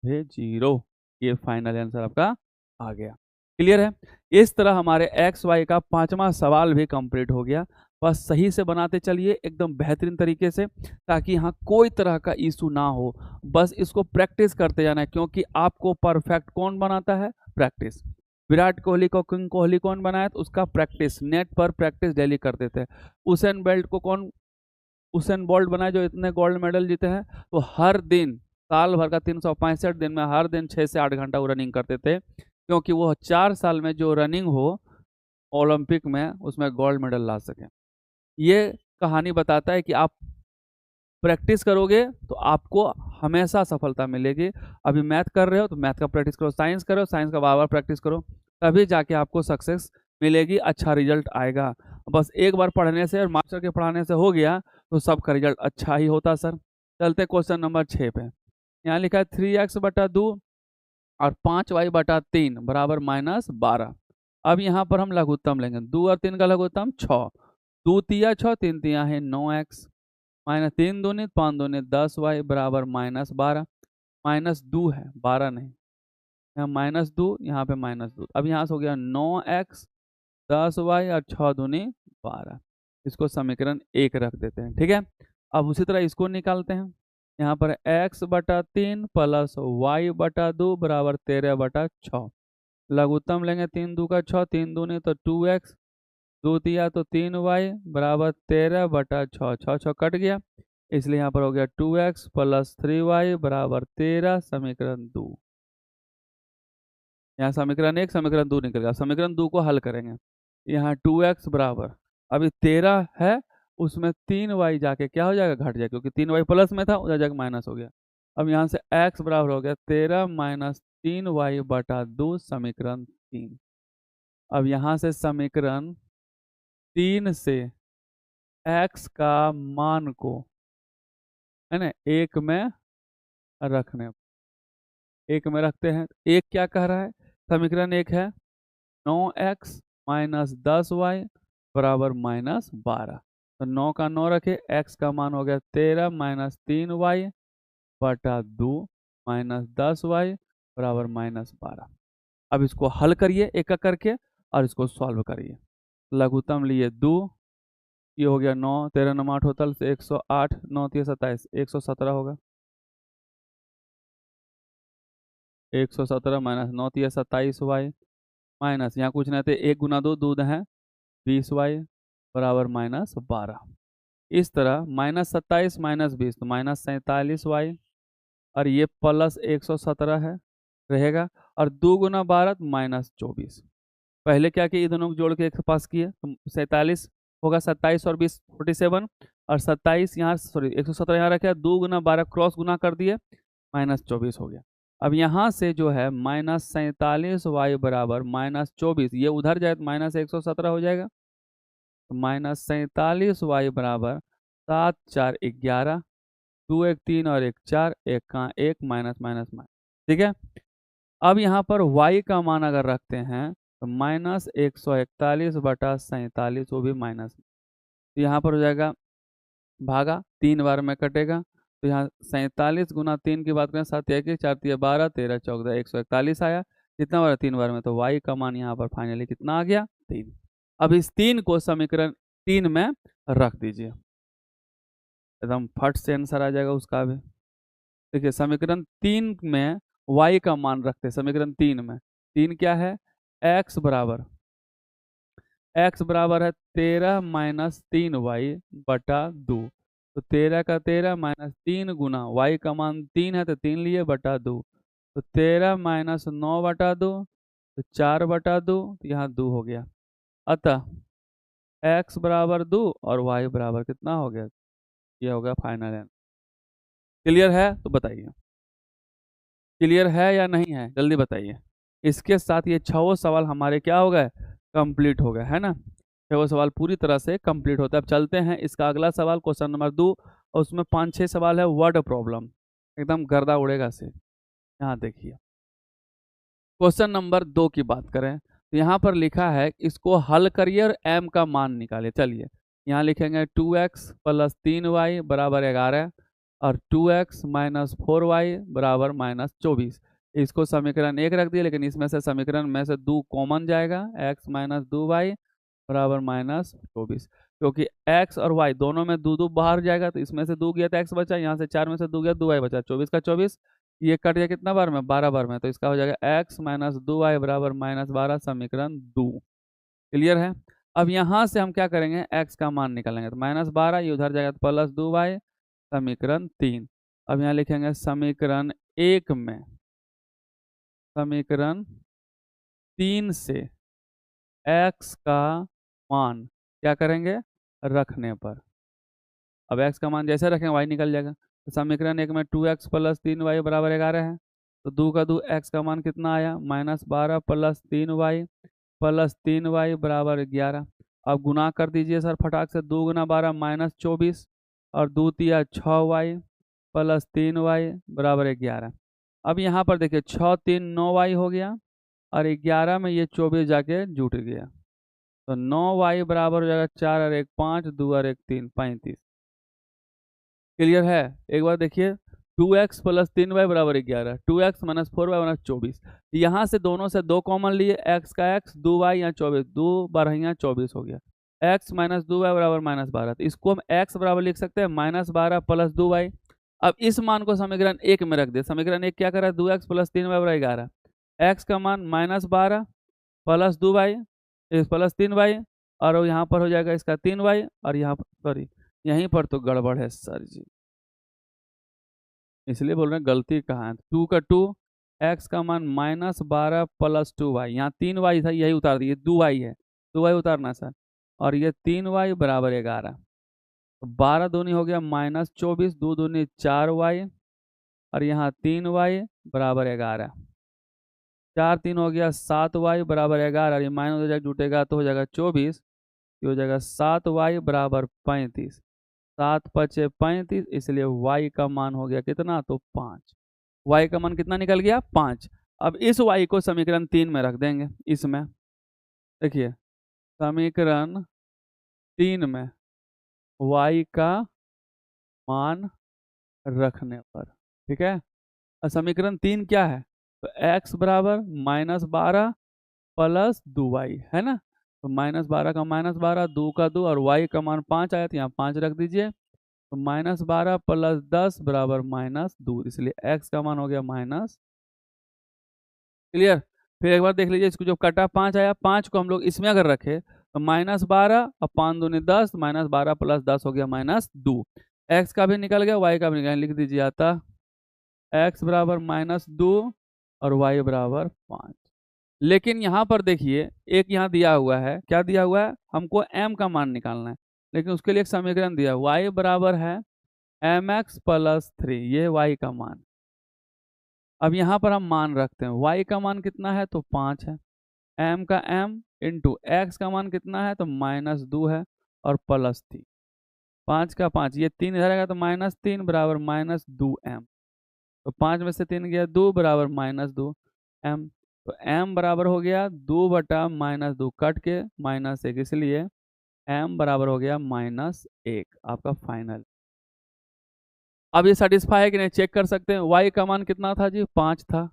है 0। ये फाइनल आंसर आपका आ गया। क्लियर है। इस तरह हमारे एक्स वाई का 5वां सवाल भी कंप्लीट हो गया। बस सही से बनाते चलिए एकदम बेहतरीन तरीके से, ताकि यहाँ कोई तरह का इशू ना हो। बस इसको प्रैक्टिस करते जाना है, क्योंकि आपको परफेक्ट कौन बनाता है, प्रैक्टिस। विराट कोहली को किंग कोहली कौन बनाया, तो उसका प्रैक्टिस, नेट पर प्रैक्टिस डेली करते थे। उसेन बेल्ट को कौन, उसेन बोल्ट बनाए जो इतने गोल्ड मेडल जीते हैं, तो हर दिन, साल भर का 365 दिन में हर दिन 6 से 8 घंटा वो रनिंग करते थे, क्योंकि वो 4 साल में जो रनिंग हो ओलंपिक में उसमें गोल्ड मेडल ला सकें। ये कहानी बताता है कि आप प्रैक्टिस करोगे तो आपको हमेशा सफलता मिलेगी। अभी मैथ कर रहे हो तो मैथ का प्रैक्टिस करो, साइंस करो, साइंस का बार बार प्रैक्टिस करो, तभी जाके आपको सक्सेस मिलेगी, अच्छा रिजल्ट आएगा। बस एक बार पढ़ने से और मास्टर के पढ़ाने से हो गया तो सबका रिजल्ट अच्छा ही होता सर। चलते क्वेश्चन नंबर 6 पे। यहाँ लिखा है 3x/2 और 5y/3 बराबर -12। अब यहाँ पर हम लघुत्तम लेंगे, 2 और 3 का लघुत्तम 6, 2 तिया 6, 3 तिया है 9x, -3 दूनी 5 दूनी 10y बराबर -12। -2 है, 12 नहीं, यहाँ -2, यहाँ पे -2। अब यहाँ से हो गया 9x 10y और 6 दूनी 12। इसको समीकरण 1 रख देते हैं, ठीक है। अब उसी तरह इसको निकालते हैं। यहाँ पर x/3 प्लस y/2 बराबर 13/6। लघुत्तम लेंगे, 3 2 का 6, 3 दूनी तो 2x, 2 तिया तो 3y बराबर 13/6। 6 6 कट गया, इसलिए यहाँ पर हो गया 2x प्लस 3y बराबर 13। समीकरण 2, यहाँ समीकरण 1 समीकरण 2 निकल गया। समीकरण 2 को हल करेंगे, यहाँ 2x बराबर, अभी 13 है, उसमें 3y जाके क्या हो जाएगा, घट जाएगा, क्योंकि 3y प्लस में था, उधर जाके माइनस हो गया। अब यहाँ से x बराबर हो गया 13 - 3y/2 समीकरण 3। अब यहाँ से समीकरण 3 से x का मान को, है ना, 1 में रखने, 1 में रखते हैं। 1 क्या कह रहा है, समीकरण 1 है 9x - 10y बराबर -12। तो 9 का 9 रखे, x का मान हो गया 13 - 3y/2 -10y बराबर -12। अब इसको हल करिए एक एक करके और इसको सॉल्व करिए। लघुत्तम लिए 2, ये हो गया 9, 13 9 8 होता है 108, 9 3 27, 117 होगा। 117 माइनस 9 3 27y माइनस, यहाँ कुछ नहीं थे, 1 गुना 2 दूध है 20y बराबर -12। इस तरह -27 - 20 तो -47y, और ये प्लस 117 है रहेगा, और 2 गुना 12 -24। पहले क्या किए, दोनों को जोड़ के एक पास किए तो 47 होगा, 27 और 20 47, और 27 यहाँ, सॉरी 117 यहाँ रखे, 2 गुना 12 क्रॉस गुना कर दिए, -24 हो गया। अब यहाँ से जो है -47y बराबर -24, ये उधर जाए तो -117 हो जाएगा, तो -47y बराबर 7 4 11, 2 1 3 और 1 4, 1 का 1 माइनस माइनस माइनस, ठीक है। अब यहाँ पर y का मान अगर रखते हैं तो -141/47, वो भी माइनस, तो यहाँ पर हो जाएगा भागा 3 बार में कटेगा, तो यहाँ 47 गुना 3 की बात करें, 7 या 4 तिया 12, 13 14 141 आया। कितना बार? 3 बार में। तो y का मान यहाँ पर फाइनली कितना आ गया? 3। अब इस 3 को समीकरण 3 में रख दीजिए, एकदम फट से आंसर आ जाएगा उसका भी। देखिए समीकरण 3 में y का मान रखते हैं। समीकरण 3 में 3 क्या है? x बराबर है 13 माइनस 3y बटा 2। तो 13 का 13 माइनस 3 गुना y का मान 3 है तो 3 लिए बटा 2। तो 13 माइनस 9 बटा 2 तो 4 बटा 2, तो यहाँ 2 हो गया। अतः x बराबर 2 और y बराबर कितना हो गया? ये हो गया फाइनल आंसर। क्लियर है? तो बताइए क्लियर है या नहीं है, जल्दी बताइए। इसके साथ ये 6 सवाल हमारे क्या हो गए? कंप्लीट हो गए, है ना। 6 सवाल पूरी तरह से कंप्लीट होता है। अब चलते हैं इसका अगला सवाल, क्वेश्चन नंबर 2, और उसमें 5-6 सवाल है वर्ड प्रॉब्लम, एकदम गर्दा उड़ेगा से। यहाँ देखिए क्वेश्चन नंबर 2 की बात करें तो यहाँ पर लिखा है इसको हल करिए और m का मान निकालिए। चलिए यहाँ लिखेंगे 2x प्लस 3y बराबर 11 और 2x माइनस 4y बराबर माइनस 24। इसको समीकरण 1 रख दिए, लेकिन इसमें से समीकरण में से 2 कॉमन जाएगा, x माइनस 2y बराबर माइनस 24। क्योंकि x और y दोनों में 2 बाहर जाएगा, तो इसमें से 2 गया तो x बचा, यहाँ से 4 में से 2 गया 2y बचा, 24 का 24, ये कट गया कितना बार में? 12 बार में। तो इसका हो जाएगा x माइनस 2y बराबर माइनस 12, समीकरण 2। क्लियर है? अब यहाँ से हम क्या करेंगे? x का मान निकालेंगे, तो माइनस 12 ये उधर जाएगा तो प्लस 2y, समीकरण 3। अब यहाँ लिखेंगे समीकरण 1 में समीकरण 3 से x का मान क्या करेंगे? रखने पर। अब x का मान जैसे रखें y निकल जाएगा। तो समीकरण 1 में 2x प्लस 3y बराबर 11 है, तो 2 का 2 x का मान कितना आया? माइनस 12 प्लस 3y बराबर 11। अब गुना कर दीजिए सर फटाक से, 2 गुना 12 माइनस 24 और 2 तिया 6y प्लस 3y बराबर 11। अब यहाँ पर देखिए 6 3 9y हो गया और 11 में ये 24 जाके जुट गया, तो 9y बराबर हो जाएगा 4 और 1 5, 2 और 1 3, 35। क्लियर है? एक बार देखिए 2x प्लस 3y बराबर 11, 2x माइनस 4y माइनस 24। यहाँ से दोनों से 2 कॉमन लिए, x का x 2y यहाँ 24, 2 बारह यहाँ 24 हो गया, x माइनस 2y बराबर माइनस 12। तो इसको हम x बराबर लिख सकते हैं माइनस 12 प्लस 2y। अब इस मान को समीकरण 1 में रख दे। समीकरण 1 क्या कर रहा है? 2x प्लस 3y बराबर 11, x का मान minus 12 plus 2y plus 3y, और यहाँ पर हो जाएगा इसका 3y, और यहाँ पर सॉरी यहीं पर तो गड़बड़ है सर जी, इसलिए बोल रहे हैं गलती कहाँ है। 2 का 2, x का मान माइनस 12 प्लस 2y, यहाँ 3y था यही उतार दिए, 2y है, 2y उतारना सर, और ये 3y बराबर 11। तो 12 दूनी हो गया माइनस 24, 2 दूनी 4y, और यहाँ 3y बराबर 11, 4 3 हो गया 7y बराबर 11, और ये माइनस हो जाएगा जुटेगा तो हो जाएगा 24, ये हो जाएगा 7y बराबर 35, 7 पचे 35, इसलिए y का मान हो गया कितना? तो 5। y का मान कितना निकल गया? 5। अब इस y को समीकरण 3 में रख देंगे। इसमें देखिए समीकरण 3 में y का मान रखने पर, ठीक है। और समीकरण 3 क्या है? तो x बराबर माइनस 12 प्लस 2y, है ना। तो माइनस 12 का माइनस 12, 2 का 2, और y का मान 5 आया तो यहाँ 5 रख दीजिए। तो माइनस 12 प्लस 10 बराबर माइनस 2, इसलिए x का मान हो गया माइनस। क्लियर? फिर एक बार देख लीजिए, इसको जो कटा 5 आया, 5 को हम लोग इसमें अगर रखे तो माइनस 12 और 5 दूनी 10, माइनस 12 प्लस 10 हो गया माइनस 2। x का भी निकल गया, y का भी निकल गया, लिख दीजिए आता x बराबर माइनस 2 और y बराबर 5। लेकिन यहाँ पर देखिए एक यहाँ दिया हुआ है, क्या दिया हुआ है? हमको m का मान निकालना है, लेकिन उसके लिए एक समीकरण दिया है, y बराबर है mx प्लस 3, ये y का मान। अब यहाँ पर हम मान रखते हैं, y का मान कितना है? तो 5 है, m का m इंटू x का मान कितना है? तो माइनस 2 है और प्लस 3, 5 का 5, ये 3 इधर आएगा तो माइनस 3 बराबर माइनस 2m। तो 5 में से 3 गया 2 बराबर माइनस 2m। तो m बराबर हो गया 2 बटा माइनस 2 कट के माइनस 1, इसलिए m बराबर हो गया -1, आपका फाइनल। अब ये सेटिस्फाई है कि नहीं चेक कर सकते हैं। y का मान कितना था जी 5 था,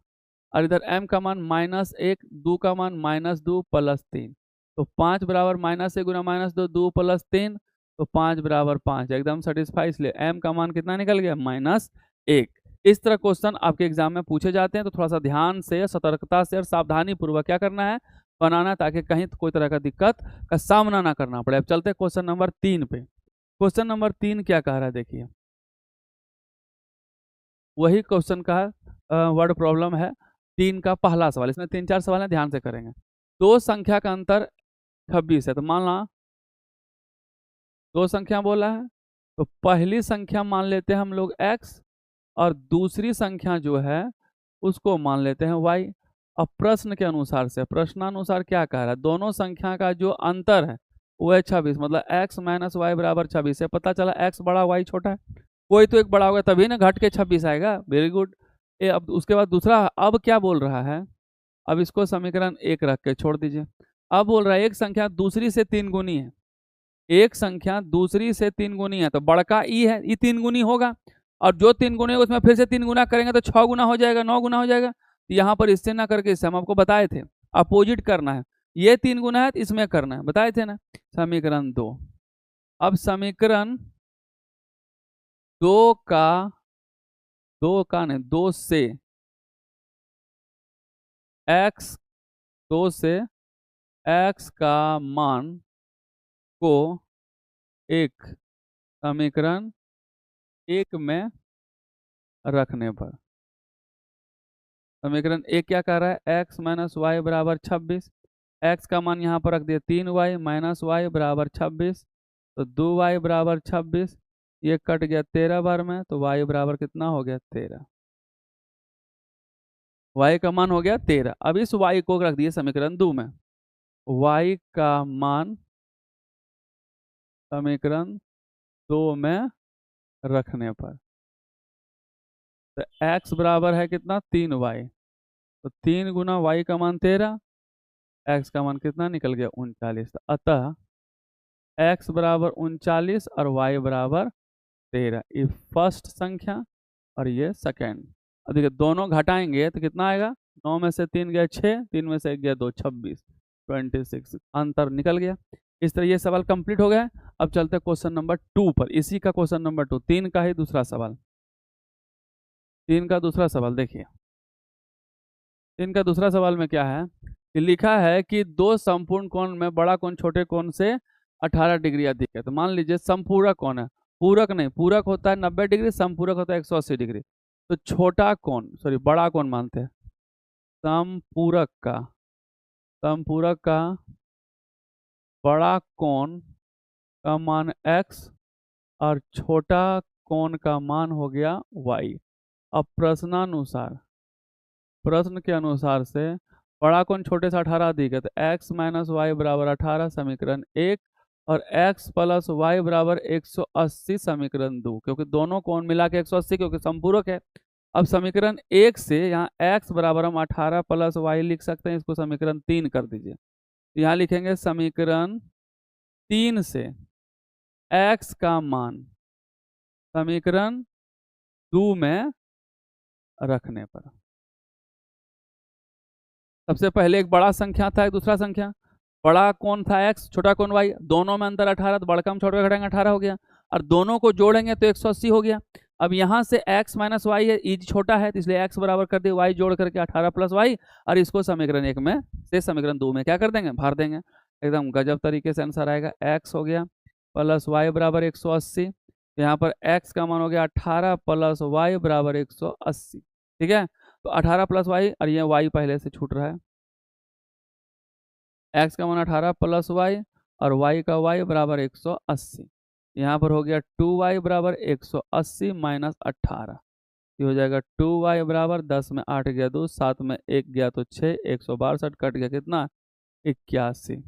और इधर m का मान -1, 2 का मान -2 +3, तो 5 बराबर -1 गुना -2, 2 + 3, तो 5 बराबर 5 एकदम सेटिस्फाई, इसलिए m का मान कितना निकल गया -1। इस तरह क्वेश्चन आपके एग्जाम में पूछे जाते हैं, तो थोड़ा सा ध्यान से, सतर्कता से और सावधानी पूर्वक क्या करना है, बनाना, ताकि कहीं कोई तरह का दिक्कत का सामना ना करना पड़े। अब चलते हैं क्वेश्चन नंबर 3 पे। क्वेश्चन नंबर 3 क्या कह रहा है देखिए, वही क्वेश्चन का वर्ड प्रॉब्लम है, 3 का पहला सवाल। इसमें 3-4 सवाल है, ध्यान से करेंगे। दो संख्या का अंतर 26 है, तो मान ला दो संख्या बोला है, तो पहली संख्या मान लेते हैं हम लोग x, और दूसरी संख्या जो है उसको मान लेते हैं y। अब प्रश्न के अनुसार से, प्रश्नानुसार क्या कह रहा है, दोनों संख्या का जो अंतर है वो है 26, मतलब x - y बराबर 26 है। पता चला x बड़ा y छोटा है, कोई तो एक बड़ा होगा तभी ना घट के 26 आएगा। Very good. ये अब उसके बाद दूसरा, अब क्या बोल रहा है, अब इसको समीकरण 1 रख के छोड़ दीजिए। अब बोल रहा है एक संख्या दूसरी से 3 गुनी है, एक संख्या दूसरी से 3 गुनी है, तो बड़का ई है, ई 3 गुनी होगा, और जो 3 गुनी होगा उसमें फिर से 3 गुना करेंगे तो 6 गुना हो जाएगा, 9 गुना हो जाएगा। यहाँ पर इससे ना करके इससे हम आपको बताए थे, अपोजिट करना है। ये 3 गुना है तो इसमें करना है, बताए थे ना। समीकरण 2, अब समीकरण 2 का, 2 का नहीं, 2 से x, 2 से x का मान को एक समीकरण 1 में रखने पर, समीकरण 1 क्या कह रहा है, x - y बराबर 26, x का मान यहाँ पर रख दिया 3y -y बराबर 26, तो 2y बराबर 26, ये कट गया 13 बार में, तो y बराबर कितना हो गया 13, y का मान हो गया 13। अब इस y को रख दिए समीकरण 2 में, y का मान समीकरण 2 में रखने पर, तो x बराबर है कितना 3y, तो 3 गुना y का मान 13, x का मान कितना निकल गया 39, तो अतः x बराबर 39 और y बराबर 13, ये फर्स्ट संख्या और ये सेकेंड। अब देखिए दोनों घटाएंगे तो कितना आएगा, 9 में से 3 गया 6, 3 में से 1 गया 2, 26, 26 अंतर निकल गया। इस तरह ये सवाल कंप्लीट हो गया। अब चलते हैं क्वेश्चन नंबर 2 पर, इसी का क्वेश्चन नंबर 2, 3 का ही दूसरा सवाल। 3 का दूसरा सवाल देखिए, 3 का दूसरा सवाल में क्या है कि लिखा है कि दो संपूर्ण कोण में बड़ा कोण छोटे कोण से 18 डिग्री अधिक है। तो मान लीजिए संपूरक कोण है, पूरक नहीं, पूरक होता है 90 डिग्री, संपूरक होता है 180 डिग्री। तो छोटा कोण, सॉरी बड़ा कोण मानते हैं, संपूरक का, संपूरक का बड़ा कोण का मान x और छोटा कोण का मान हो गया y। अब प्रश्नानुसार, प्रश्न के अनुसार से बड़ा कोण छोटे से 18 अधिक है, तो x - y बराबर 18 समीकरण 1, और x + y बराबर 180 समीकरण 2, क्योंकि दोनों कोण मिला के 180, क्योंकि संपूरक है। अब समीकरण 1 से यहाँ x बराबर हम 18 + y लिख सकते हैं, इसको समीकरण 3 कर दीजिए। यहाँ लिखेंगे समीकरण 3 से x का मान समीकरण 2 में रखने पर, सबसे पहले एक बड़ा संख्या था, एक दूसरा संख्या, बड़ा कौन था x, छोटा कौन y, दोनों में अंतर 18, तो बड़का हम छोटा घटाएंगे 18 हो गया, और दोनों को जोड़ेंगे तो 180 हो गया। अब यहाँ से x - y है, y छोटा है, तो इसलिए x बराबर कर दिए y जोड़ करके 18 + y, और इसको समीकरण 1 में से समीकरण 2 में क्या कर देंगे, भर देंगे। एकदम गजब तरीके से आंसर आएगा, x हो गया + y बराबर 180, यहाँ पर x का मान हो गया 18 + y बराबर 180। ठीक है, तो 18 + y, और ये y पहले से छूट रहा है, x का मान 18 + y और y का y बराबर 180। यहाँ पर हो गया 2y बराबर 180 - 18, ये हो जाएगा 2y बराबर 10 में 8 गया 2, 7 में 1 गया तो 6, 162 कट गया कितना 81।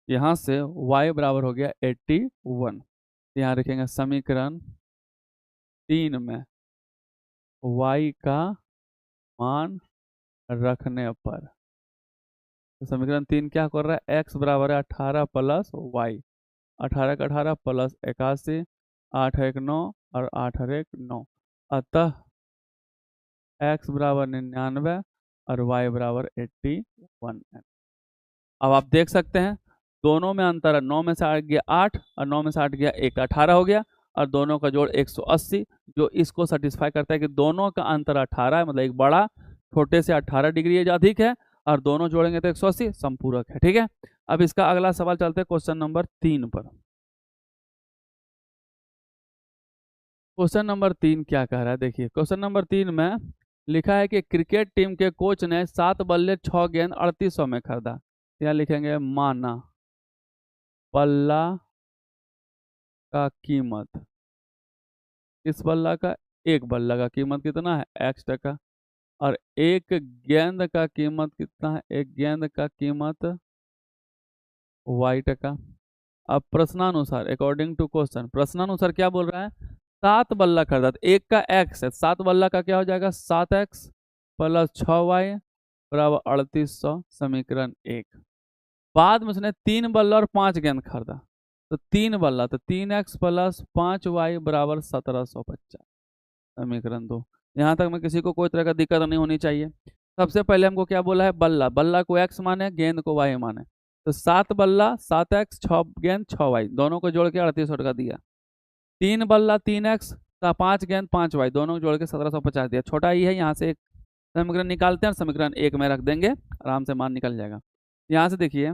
यहाँ से y बराबर हो गया 81। यहाँ रखेंगे समीकरण 3 में y का मान रखने पर, तो समीकरण 3 क्या कर रहा है, x बराबर है 18 + y, 18 का 18 + 81, 8 1 9, और 8 और 1 9। अतः x बराबर 99 और y बराबर 81 है। अब आप देख सकते हैं दोनों में अंतर है, 9 में से 8 गया 8 और 9 में से 8 गया 1, 18 हो गया, और दोनों का जोड़ 180, जो इसको सेटिस्फाई करता है कि दोनों का अंतर 18 है, मतलब एक बड़ा छोटे से 18 डिग्री अधिक है, और दोनों जोड़ेंगे तो 180 संपूरक है। ठीक है, अब इसका अगला सवाल चलते हैं क्वेश्चन नंबर 3 पर। क्वेश्चन नंबर 3 क्या कह रहा है, देखिए क्वेश्चन नंबर 3 में लिखा है कि क्रिकेट टीम के कोच ने 7 बल्ले 6 गेंद 3800 में खरीदा। यहाँ लिखेंगे माना बल्ला का कीमत, इस बल्ला का एक बल्ला का कीमत कितना है x टका, और एक गेंद का कीमत कितना है, एक गेंद का कीमत y टका। अब प्रश्नानुसार अकॉर्डिंग टू क्वेश्चन, प्रश्नानुसार क्या बोल रहा है, 7 बल्ला खरीदा, तो एक का x है, 7 बल्ला का क्या हो जाएगा 7x प्लस 6y बराबर 3800, समीकरण 1। बाद में उसने 3 बल्ला और 5 गेंद खरीदा, तो 3 बल्ला तो 3x प्लस 5y बराबर 1750, समीकरण 2। यहाँ तक में किसी को कोई तरह का दिक्कत नहीं होनी चाहिए। सबसे पहले हमको क्या बोला है, बल्ला, बल्ला को x माने, गेंद को y माने, तो 7 बल्ला 7x 6 गेंद 6y, दोनों को जोड़ के 3800 का दिया। 3 बल्ला 3x 5 गेंद 5y, दोनों को जोड़ के 1750 दिया। छोटा ही है, यहाँ से एक समीकरण निकालते हैं, समीकरण 1 में रख देंगे, आराम से मान निकल जाएगा। यहाँ से देखिए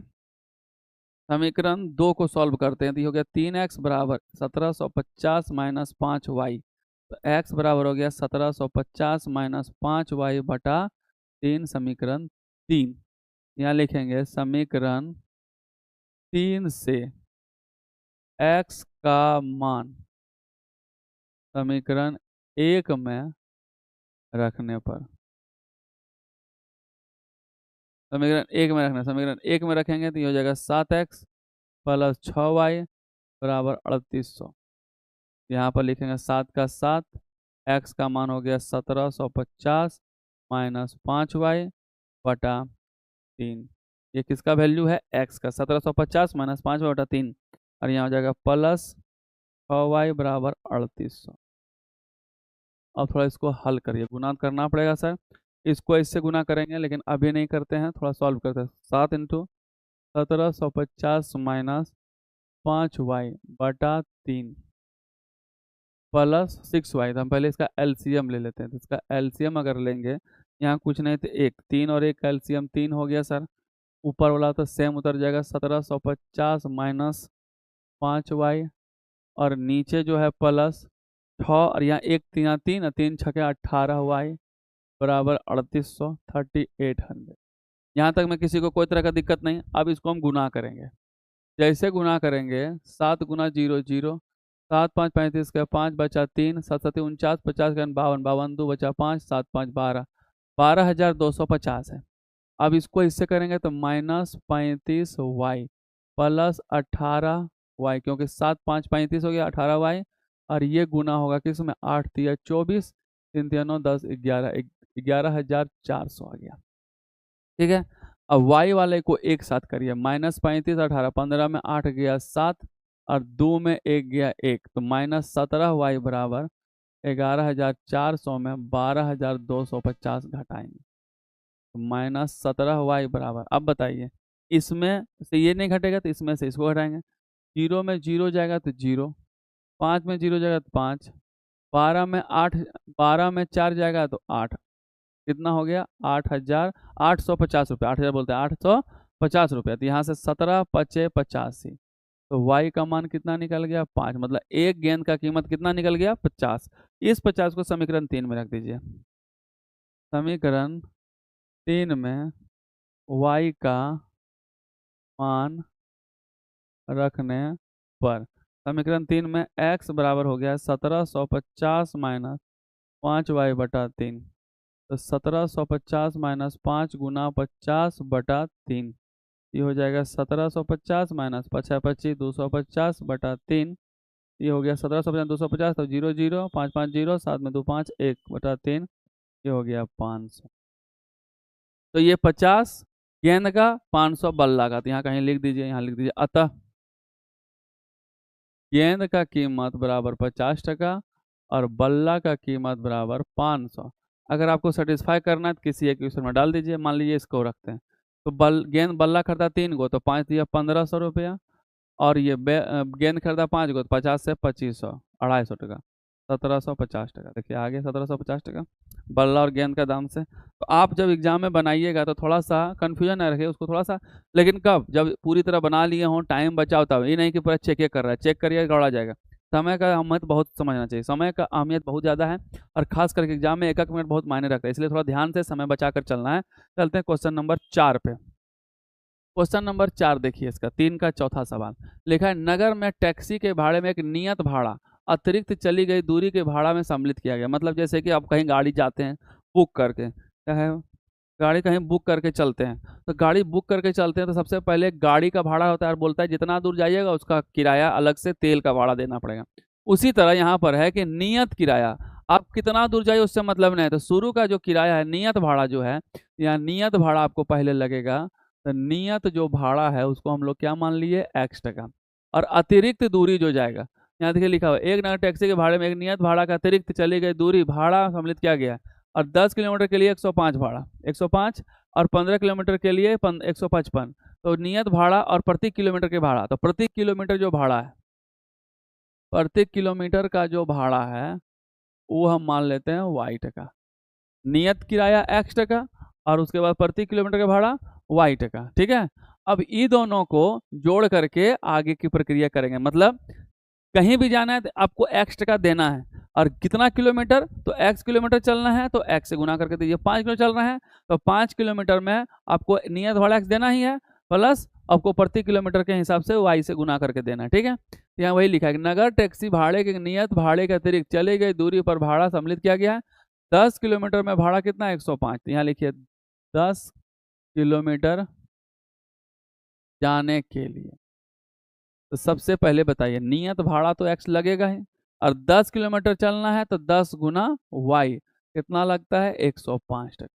समीकरण 2 को सॉल्व करते हैं, तो ये हो गया 3x बराबर 1750 माइनस 5y, तो x बराबर हो गया 1750 माइनस 5y बटा 3, समीकरण 3। यहाँ लिखेंगे समीकरण 3 से x का मान समीकरण 1 में रखने पर, समीकरण 1 में रखना, समीकरण 1 में रखेंगे तो ये हो जाएगा 7x प्लस 6y बराबर 3800। यहाँ पर लिखेंगे 7 का 7, x का मान हो गया 1750 माइनस 5y बटा 3। ये किसका वैल्यू है, x का, 1750 माइनस 5y बटा 3, और यहाँ हो जाएगा प्लस 6y बराबर 3800। अब थोड़ा इसको हल करिए, गुना करना पड़ेगा सर, इसको इससे गुना करेंगे लेकिन अभी नहीं करते हैं, थोड़ा सॉल्व करते हैं। 7 इंटू 1750 माइनस 5y बटा 3 प्लस 6y, तो हम पहले इसका एलसीएम ले लेते हैं। तो इसका एलसीएम अगर लेंगे, यहाँ कुछ नहीं तो 1, 3 और 1 का एलसीएम 3 हो गया सर, ऊपर वाला तो सेम उतर जाएगा 1750 माइनस 5y, और नीचे जो है प्लस 6, और यहाँ 1 3 3 3 छके 18y बराबर 3800, 3800। यहाँ तक में किसी को कोई तरह का दिक्कत नहीं। अब इसको हम गुना करेंगे, जैसे गुना करेंगे 7 गुना 0 0, 7 5 35 का 5 बचा 3, 7 7 49, 50 का 52, 52 2 बचा 5, 7 5 12, 12250 है। अब इसको इससे करेंगे तो माइनस 35y प्लस 18y, क्योंकि 7 5 35 हो गया 18y, और ये गुना होगा किसमें, 8 3 24, 3 3 9 10 11, 11400 आ गया। ठीक है, अब y वाले को एक साथ करिए, माइनस 35 18, 15 में 8 गया 7, और 2 में 1 गया 1, तो माइनस 17y बराबर 11400 में 12250 घटाएंगे, तो माइनस 17y बराबर, अब बताइए इसमें से ये नहीं घटेगा तो इसमें से इसको घटाएंगे, 0 में 0 जाएगा तो 0, 5 में 0 जाएगा तो 5, 12 में 8, 12 में 4 जाएगा तो 8, कितना हो गया 8850 रुपये, 8000 बोलते हैं 850 रुपये, तो यहाँ से 17 5 85, तो y का मान कितना निकल गया 5, मतलब एक गेंद का कीमत कितना निकल गया 50। इस 50 को समीकरण 3 में रख दीजिए, समीकरण 3 में y का मान रखने पर, समीकरण 3 में x बराबर हो गया 1750 माइनस 5y बटा 3, तो 1750 माइनस 5 गुना 50 बटा 3, ये हो जाएगा 1750 माइनस 5 25 250 बटा 3, ये हो गया 1750 250, तो 0 0 5 5 0, 7 में 2 5 1 बटा 3, ये हो गया 500। तो ये 50 गेंद का 500 बल्ला का, तो यहाँ कहीं लिख दीजिए, यहाँ लिख दीजिए, अतः गेंद का कीमत बराबर 50 टका और बल्ला का कीमत बराबर 500। अगर आपको सेटिस्फाई करना है तो किसी एक क्वेश्चन में डाल दीजिए। मान लीजिए इसको रखते हैं, तो गेंद बल्ला खरीदा 3 गो तो 5 दिया 1500 रुपया, और ये गेंद खरीदा 5 गो तो 50 से 2500, 250 टका, 1750 टका। देखिए आगे 1750 टका बल्ला और गेंद का दाम से। तो आप जब एग्जाम में बनाइएगा तो थोड़ा सा कन्फ्यूजन ना रखे उसको, थोड़ा सा, लेकिन कब, जब पूरी तरह बना लिए हों, टाइम बचाओ तब। ये नहीं कि पूरा चेक कर रहा है, चेक करिए गड़ा जाएगा। समय का अहमियत बहुत समझना चाहिए, समय का अहमियत बहुत ज़्यादा है, और खास करके एग्जाम में एक एक मिनट बहुत मायने रखता है, इसलिए थोड़ा ध्यान से समय बचा कर चलना है। चलते हैं क्वेश्चन नंबर 4 पे। क्वेश्चन नंबर 4 देखिए, इसका 3 का चौथा सवाल लिखा है, नगर में टैक्सी के भाड़े में एक नियत भाड़ा अतिरिक्त चली गई दूरी के भाड़ा में सम्मिलित किया गया। मतलब जैसे कि आप कहीं गाड़ी जाते हैं बुक करके, क्या है, गाड़ी कहीं बुक करके चलते हैं, तो गाड़ी बुक करके चलते हैं तो सबसे पहले गाड़ी का भाड़ा होता है, और बोलता है जितना दूर जाइएगा उसका किराया अलग से तेल का भाड़ा देना पड़ेगा। उसी तरह यहाँ पर है कि नियत किराया, आप कितना दूर जाइए उससे मतलब नहीं है, तो शुरू का जो किराया है, नियत भाड़ा जो है, यहाँ नियत भाड़ा आपको पहले लगेगा। तो नियत जो भाड़ा है उसको हम लोग क्या मान लिए, x टका। और अतिरिक्त दूरी जो जाएगा, यहाँ देखिए लिखा हुआ है, एक नगर टैक्सी के भाड़े में एक नियत भाड़ा का अतिरिक्त चली गई दूरी भाड़ा सम्मिलित किया गया है। और 10 किलोमीटर के लिए 105 भाड़ा, 105, और 15 किलोमीटर के लिए 155। तो नियत भाड़ा और प्रति किलोमीटर के भाड़ा, तो प्रति किलोमीटर जो भाड़ा है, प्रति किलोमीटर का जो भाड़ा है वो हम मान लेते हैं y टका। नियत किराया x टका और उसके बाद प्रति किलोमीटर का भाड़ा y टका। ठीक है, अब ये दोनों को जोड़ करके आगे की प्रक्रिया करेंगे। मतलब कहीं भी जाना है तो आपको x टका देना है, और कितना किलोमीटर, तो x किलोमीटर चलना है तो x से गुना करके दीजिए। 5 किलोमीटर चल रहा है तो 5 किलोमीटर में आपको नियत भाड़ा x देना ही है, प्लस आपको प्रति किलोमीटर के हिसाब से y से गुना करके देना है। ठीक है, यहाँ वही लिखा है कि नगर टैक्सी भाड़े के नियत भाड़े के अतिरिक्त चली गई दूरी पर भाड़ा सम्मिलित किया गया है। 10 किलोमीटर में भाड़ा कितना है, 105। तो यहाँ लिखिए 10 किलोमीटर जाने के लिए, तो सबसे पहले बताइए नियत भाड़ा तो x लगेगा ही, और 10 किलोमीटर चलना है तो 10 गुना y कितना लगता है, 105 टका।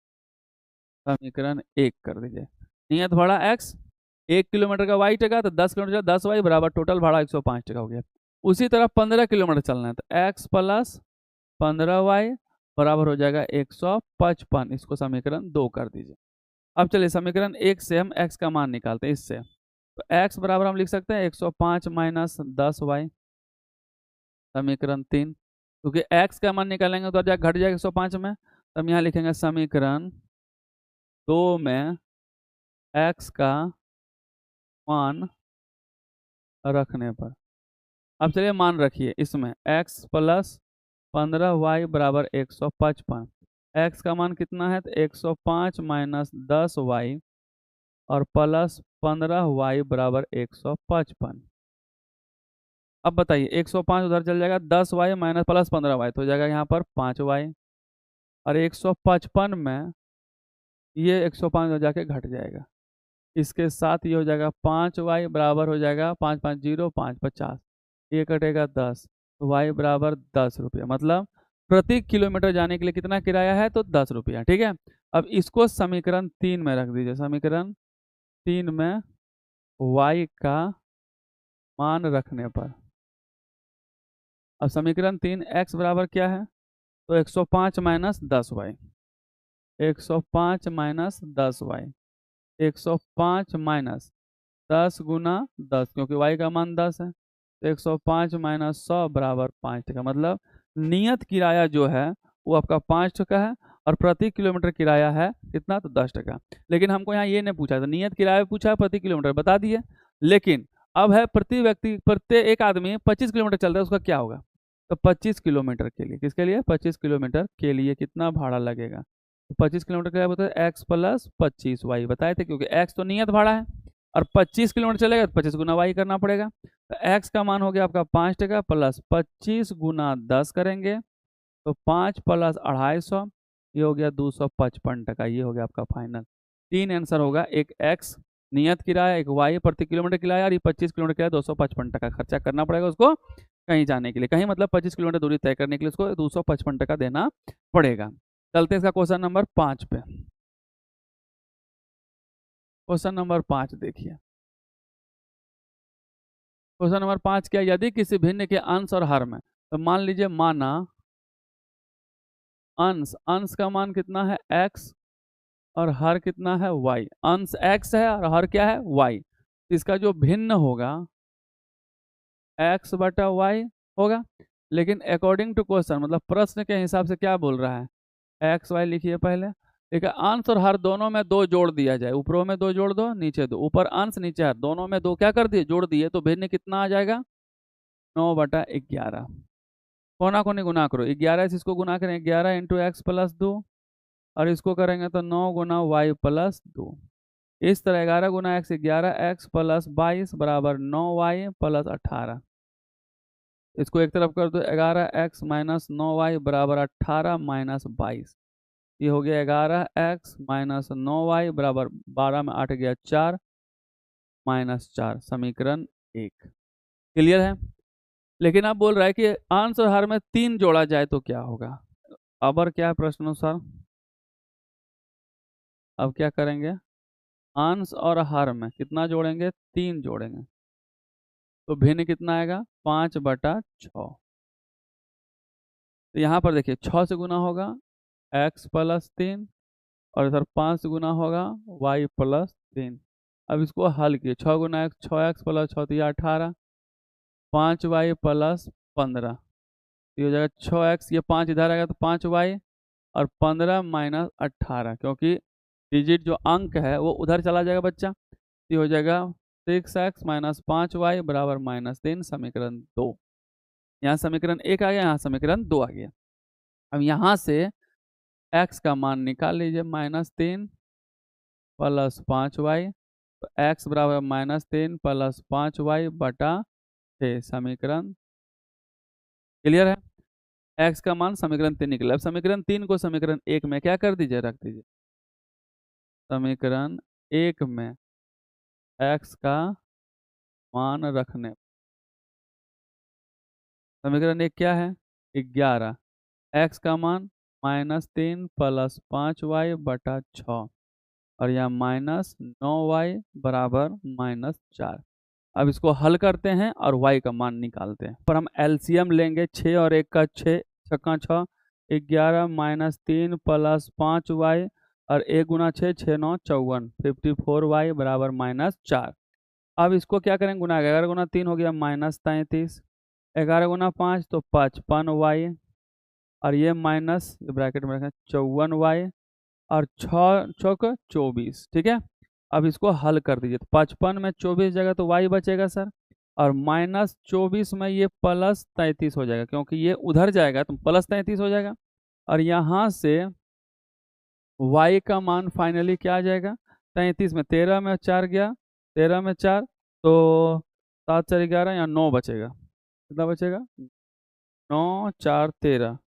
समीकरण 1 कर दीजिए, नियत भाड़ा x, 1 किलोमीटर का y टका, तो 10 किलोमीटर 10y बराबर टोटल भाड़ा 105 टका हो गया। उसी तरह 15 किलोमीटर चलना है तो x प्लस 15y बराबर हो जाएगा 155। इसको समीकरण 2 कर दीजिए। अब चलिए समीकरण 1 से हम x का मान निकालते हैं। इससे तो x बराबर हम लिख सकते हैं 105 माइनस 10y। समीकरण 3, क्योंकि x का मान निकालेंगे तो घट जाएगा 105 में, तो हम यहाँ लिखेंगे समीकरण 2 में x का मान रखने पर। अब चलिए मान रखिए, इसमें x प्लस 15y बराबर 155। x का मान कितना है, तो 105 माइनस 10y और प्लस 15y बराबर 155। अब बताइए 105 उधर चल जाएगा, 10y माइनस प्लस 15y तो हो जाएगा यहाँ पर 5y, और 155 में ये 105 जाके घट जाएगा। इसके साथ ये हो जाएगा 5y बराबर हो जाएगा 5 5 0 5 50, ये कटेगा 10, तो y बराबर 10 रुपया। मतलब प्रति किलोमीटर जाने के लिए कितना किराया है, तो 10 रुपया। ठीक है, अब इसको समीकरण 3 में रख दीजिए। समीकरण 3 में y का मान रखने पर, अब समीकरण 3 x बराबर क्या है, तो 105 minus 10y, 105 minus 10y, 105 minus 10 गुना 10, क्योंकि y का मान 10 है, तो 105 माइनस 100 बराबर 5 टका। मतलब नियत किराया जो है वो आपका 5 टका है, और प्रति किलोमीटर किराया है कितना, तो 10 टका। लेकिन हमको यहाँ ये नहीं पूछा था, नियत किराया पूछा है, प्रति किलोमीटर बता दिए। लेकिन अब है प्रति व्यक्ति, प्रत्येक एक आदमी 25 किलोमीटर चल रहा है, उसका क्या होगा, तो 25 किलोमीटर के लिए, किसके लिए, 25 किलोमीटर के लिए कितना भाड़ा लगेगा। तो 25 किलोमीटर के लिए बताए एक्स प्लस 25y बताए थे, क्योंकि x तो नियत भाड़ा है, और 25 किलोमीटर चलेगा तो 25 गुना y करना पड़ेगा। तो x का मान हो गया आपका 5 टका, प्लस 25 गुना 10 करेंगे तो 5 प्लस 250, ये हो गया 255 टका। ये हो गया आपका फाइनल। 3 आंसर होगा, एक x नियत किराया, एक y प्रति किलोमीटर किराया, और ये 25 किलोमीटर किराया 255 टका खर्चा करना पड़ेगा उसको कहीं जाने के लिए। कहीं मतलब 25 किलोमीटर दूरी तय करने के लिए उसको 255 टका देना पड़ेगा। चलते हैं इसका क्वेश्चन नंबर 5 पे। क्वेश्चन नंबर 5 देखिए, क्वेश्चन नंबर 5 क्या, यदि किसी भिन्न के अंश और हर में, तो मान लीजिए माना अंश अंश का मान कितना है x और हर कितना है y। अंश x है और हर क्या है y। इसका जो भिन्न होगा x बटा y होगा। लेकिन अकॉर्डिंग टू क्वेश्चन मतलब प्रश्न के हिसाब से क्या बोल रहा है, एक्स वाई लिखिए पहले। ठीक है, अंश और हर दोनों में 2 जोड़ दिया जाए, ऊपरों में 2 जोड़ दो, नीचे 2, ऊपर अंश नीचे हर, दोनों में 2 क्या कर दिए जोड़ दिए, तो भिन्न कितना आ जाएगा 9/11। कोना कोनी गुना करो, 11 से इसको गुना करें 11 इंटू एक्स प्लस 2 और इसको करेंगे तो 9 गुना वाई प्लस 2। इस तरह 11 गुना एक्स 11 एक्स प्लस 22 बराबर 9 वाई प्लस 18। इसको एक तरफ कर दो, 11x माइनस 9y बराबर 18 माइनस 22। ये हो गया 11x माइनस 9y बराबर 12 में 8 गया 4 माइनस 4, समीकरण 1। क्लियर है। लेकिन अब बोल रहा है कि अंश और हर में 3 जोड़ा जाए तो क्या होगा। अब और क्या है प्रश्नानुसार, अब क्या करेंगे, अंश और हर में कितना जोड़ेंगे 3 जोड़ेंगे, तो भिन्न कितना आएगा 5/6। तो यहाँ पर देखिए 6 से गुना होगा x प्लस 3 और इधर 5 से गुना होगा y प्लस 3। अब इसको हल किए, 6 गुना एक्स 6x प्लस 6 तो ये 18, 5y प्लस 15, ये हो जाएगा 6x, ये 5 इधर आएगा तो 5y और 15 माइनस 18, क्योंकि डिजिट जो अंक है वो उधर चला जाएगा बच्चा, ये हो जाएगा 6x माइनस 5y बराबर -3, समीकरण 2। यहाँ समीकरण 1 आ गया, यहाँ समीकरण 2 आ गया। अब यहाँ से x का मान निकाल लीजिए, -3 प्लस 5y, तो x बराबर -3 प्लस 5y बटा 6, समीकरण। क्लियर है। x का मान समीकरण 3 निकला। अब समीकरण 3 को समीकरण 1 में क्या कर दीजिए, रख दीजिए। समीकरण 1 में x का मान रखने, समीकरण 1 क्या है 11, x का मान -3 प्लस 5y बटा 6 और यहाँ -9y बराबर -4। अब इसको हल करते हैं और y का मान निकालते हैं। पर हम एलसीएम लेंगे, 6 और 1 का 6, 6 6, 11 -3 प्लस 5y और 1 गुना 6, 6 9 54, 54y बराबर -4। अब इसको क्या करेंगे गुना, 11 गुना 3 हो गया -33, 11 गुना 5 तो 55y और ये माइनस ब्रैकेट में रखें 54y और 6 चौक 24। ठीक है, अब इसको हल कर दीजिए, तो 55 में 24 जगह तो y बचेगा सर, और -24 में ये +33 हो जाएगा, क्योंकि ये उधर जाएगा तो +33 हो जाएगा। और यहाँ से y का मान फाइनली क्या आ जाएगा, 33 में 13 में 4 गया, 13 में 4 तो 7 4 11, यहाँ 9 बचेगा। कितना बचेगा 9 4 13,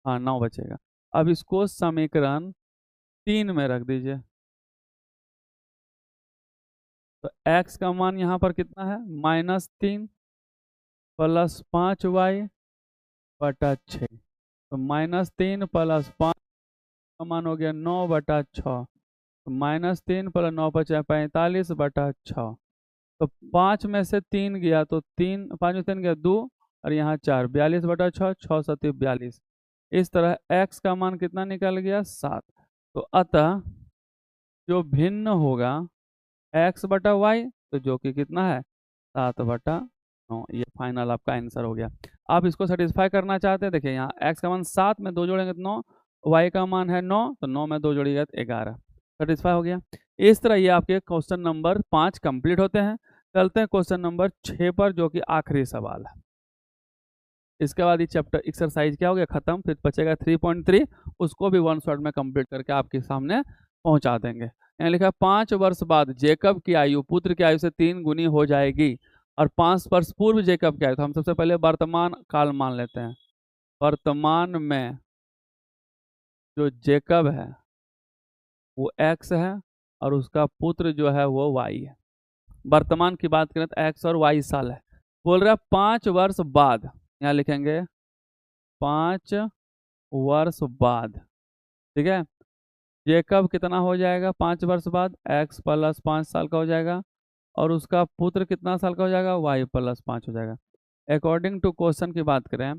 हाँ 9 बचेगा। अब इसको समीकरण 3 में रख दीजिए, तो x का मान यहाँ पर कितना है -3 प्लस 5y बटा 6, तो -3 प्लस 5 का मान हो गया 9/6, तो -3 प्लस 9 बचा 45/6, तो 5 में से 3 गया तो 3, 5 में 3 गया 2 और यहाँ 4, 42/6, 6 7 42। इस तरह x का मान कितना निकल गया 7। तो अतः जो भिन्न होगा x बटा वाई, तो जो कि कितना है 7/9, ये फाइनल आपका आंसर हो गया। आप इसको सेटिस्फाई करना चाहते हैं, देखिए यहाँ x का मान 7 में 2 जोड़ेंगे तो 9, y का मान है 9 तो 9 में 2 जोड़िएगा तो 11, सेटिस्फाई हो गया। इस तरह ये आपके क्वेश्चन नंबर 5 कंप्लीट होते हैं। चलते हैं क्वेश्चन नंबर 6 पर, जो कि आखिरी सवाल है। इसके बाद ये चैप्टर एक्सरसाइज क्या हो गया खत्म, फिर बचेगा 3.3, उसको भी 1 शॉट में कंप्लीट करके आपके सामने पहुंचा देंगे। यहाँ लिखा है 5 वर्ष बाद जेकब की आयु पुत्र की आयु से 3 गुनी हो जाएगी और 5 वर्ष पूर्व जेकब की आयु, तो हम सबसे पहले वर्तमान काल मान लेते हैं। वर्तमान में जो जेकब है वो x है और उसका पुत्र जो है वो y है। वर्तमान की बात करें तो x और y साल है। बोल रहा है 5 वर्ष बाद, यहाँ लिखेंगे 5 वर्ष बाद। ठीक है, जेकब कितना हो जाएगा 5 वर्ष बाद, x प्लस 5 साल का हो जाएगा और उसका पुत्र कितना साल का हो जाएगा, y प्लस 5 हो जाएगा। अकॉर्डिंग टू क्वेश्चन की बात करें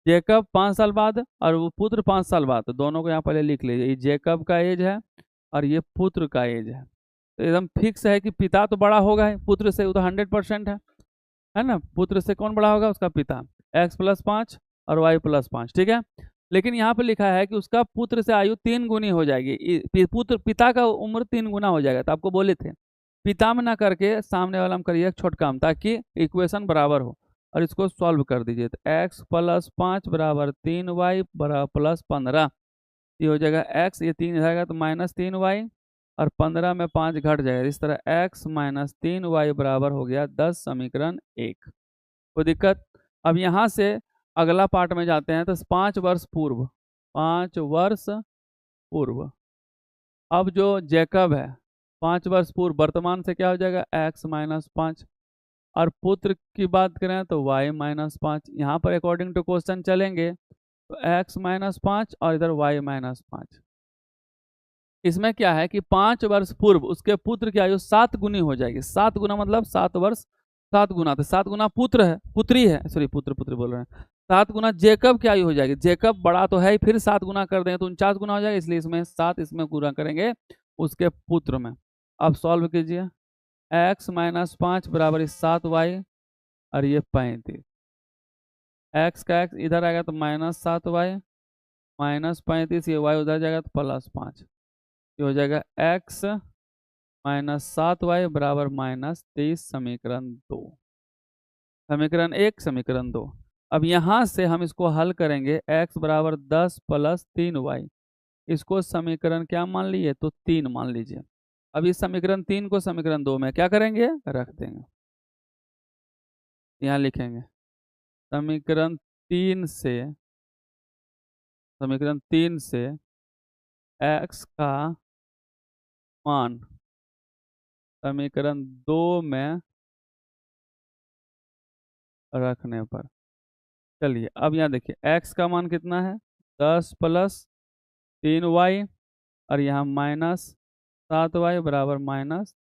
जेकब 5 साल बाद और वो पुत्र 5 साल बाद, तो दोनों को यहाँ पहले लिख लीजिए। ये जेकब का एज है और ये पुत्र का एज है, तो एकदम फिक्स है कि पिता तो बड़ा होगा ही, पुत्र से, वो तो 100% है ना। पुत्र से कौन बड़ा होगा? उसका पिता। x+5 और y+5, ठीक है। लेकिन यहाँ पे लिखा है कि उसका पुत्र से आयु 3 गुनी हो जाएगी, पुत्र पिता का उम्र 3 गुना हो जाएगा। तो आपको बोले थे पिता में ना करके सामने वाला हम करिए छोटका काम, ताकि इक्वेशन बराबर हो, और इसको सॉल्व कर दीजिए। तो x+5 बराबर 3y बराबर +15, ये हो जाएगा x, ये 3 जाएगा तो -3y, और 15 में 5 घट जाएगा। इस तरह x - 3y बराबर हो गया 10, समीकरण 1। कोई दिक्कत? अब यहाँ से अगला पार्ट में जाते हैं। तो 5 वर्ष पूर्व, 5 वर्ष पूर्व, अब जो जैकब है 5 वर्ष पूर्व, वर्तमान से क्या हो जाएगा? x - 5, और पुत्र की बात करें तो y - 5। यहाँ पर अकॉर्डिंग टू क्वेश्चन चलेंगे तो x - 5 और इधर y - 5। इसमें क्या है कि 5 वर्ष पूर्व उसके पुत्र की आयु 7 गुनी हो जाएगी। 7 गुना मतलब 7 वर्ष, 7 गुना, तो 7 गुना पुत्र है, पुत्री है, सॉरी पुत्र बोल रहे हैं। 7 गुना जेकब की आयु हो जाएगी। जेकब बड़ा तो है ही, फिर 7 गुना कर देंगे तो 49 गुना हो जाएगा, इसलिए इसमें 7 इसमें गुना करेंगे उसके पुत्र में। अब सॉल्व कीजिए। x - 5 बराबर 7y और ये 35। x का x इधर आएगा तो -7y, -35, ये y उधर जाएगा तो +5, ये हो जाएगा x - 7y बराबर -23, समीकरण 2। समीकरण 1, समीकरण 2। अब यहाँ से हम इसको हल करेंगे। x बराबर 10 + 3y, इसको समीकरण क्या मान लीजिए? तो 3 मान लीजिए। अब इस समीकरण 3 को समीकरण 2 में क्या करेंगे? रख देंगे। यहाँ लिखेंगे समीकरण 3 से, समीकरण 3 से x का मान समीकरण 2 में रखने पर, चलिए अब यहाँ देखिए x का मान कितना है? 10 + 3y और यहाँ -7y बराबर माइनस,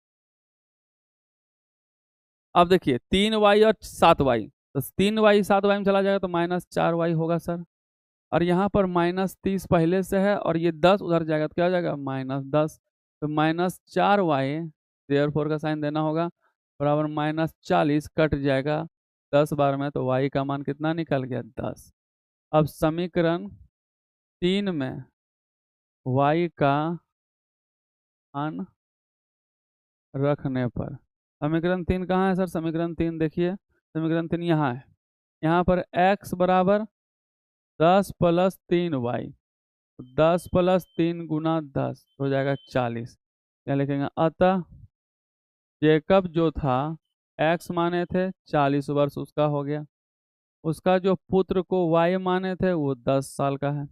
अब देखिए 3y और 7y, तो 3y 7y में चला जाएगा तो -4y होगा सर। और यहाँ पर -30 पहले से है और ये 10 उधर जाएगा तो क्या हो जाएगा? -10, तो -4y, देयरफॉर का साइन देना होगा, बराबर -40 कट जाएगा 10 बार में, तो y का मान कितना निकल गया? 10। अब समीकरण 3 में y का मान रखने पर, समीकरण 3 कहाँ है सर? समीकरण 3 देखिए, समीकरण 3 यहाँ है। यहाँ पर x बराबर 10 + 3y, 10 + 3 गुना 10 हो जाएगा 40। क्या लिखेंगे? अतः जेकब जो था x माने थे 40 वर्ष उसका हो गया, उसका जो पुत्र को y माने थे वो 10 साल का है।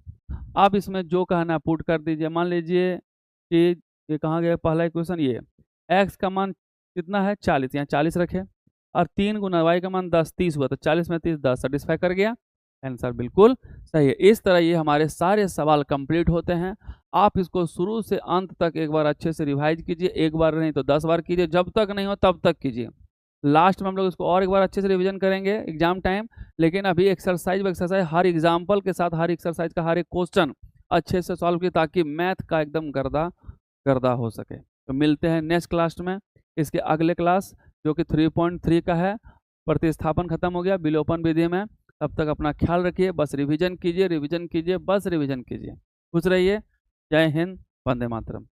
अब इसमें जो कहना पुट कर दीजिए। मान लीजिए कि ये कहाँ गया पहला इक्वेशन, ये x का मान कितना है? 40, यहाँ 40 रखे, और 3 गुना y का मान 10, 30 हुआ, तो 40 में 30 10, सेटिस्फाई कर गया। आंसर बिल्कुल सही है। इस तरह ये हमारे सारे सवाल कंप्लीट होते हैं। आप इसको शुरू से अंत तक एक बार अच्छे से रिवाइज कीजिए, एक बार नहीं तो 10 बार कीजिए, जब तक नहीं हो तब तक कीजिए। लास्ट में हम लोग इसको और एक बार अच्छे से रिवीजन करेंगे एग्जाम टाइम। लेकिन अभी एक्सरसाइज हर एग्जाम्पल के साथ, हर एक्सरसाइज का हर एक क्वेश्चन अच्छे से सॉल्व किए, ताकि मैथ का एकदम गर्दा हो सके। तो मिलते हैं नेक्स्ट क्लास में। इसके अगले क्लास जो कि 3.3 का है, प्रतिस्थापन खत्म हो गया विलोपन विधि में। तब तक अपना ख्याल रखिए, बस रिवीजन कीजिए, बस रिवीजन कीजिए। खुश रहिए। जय हिंद, वंदे मातरम।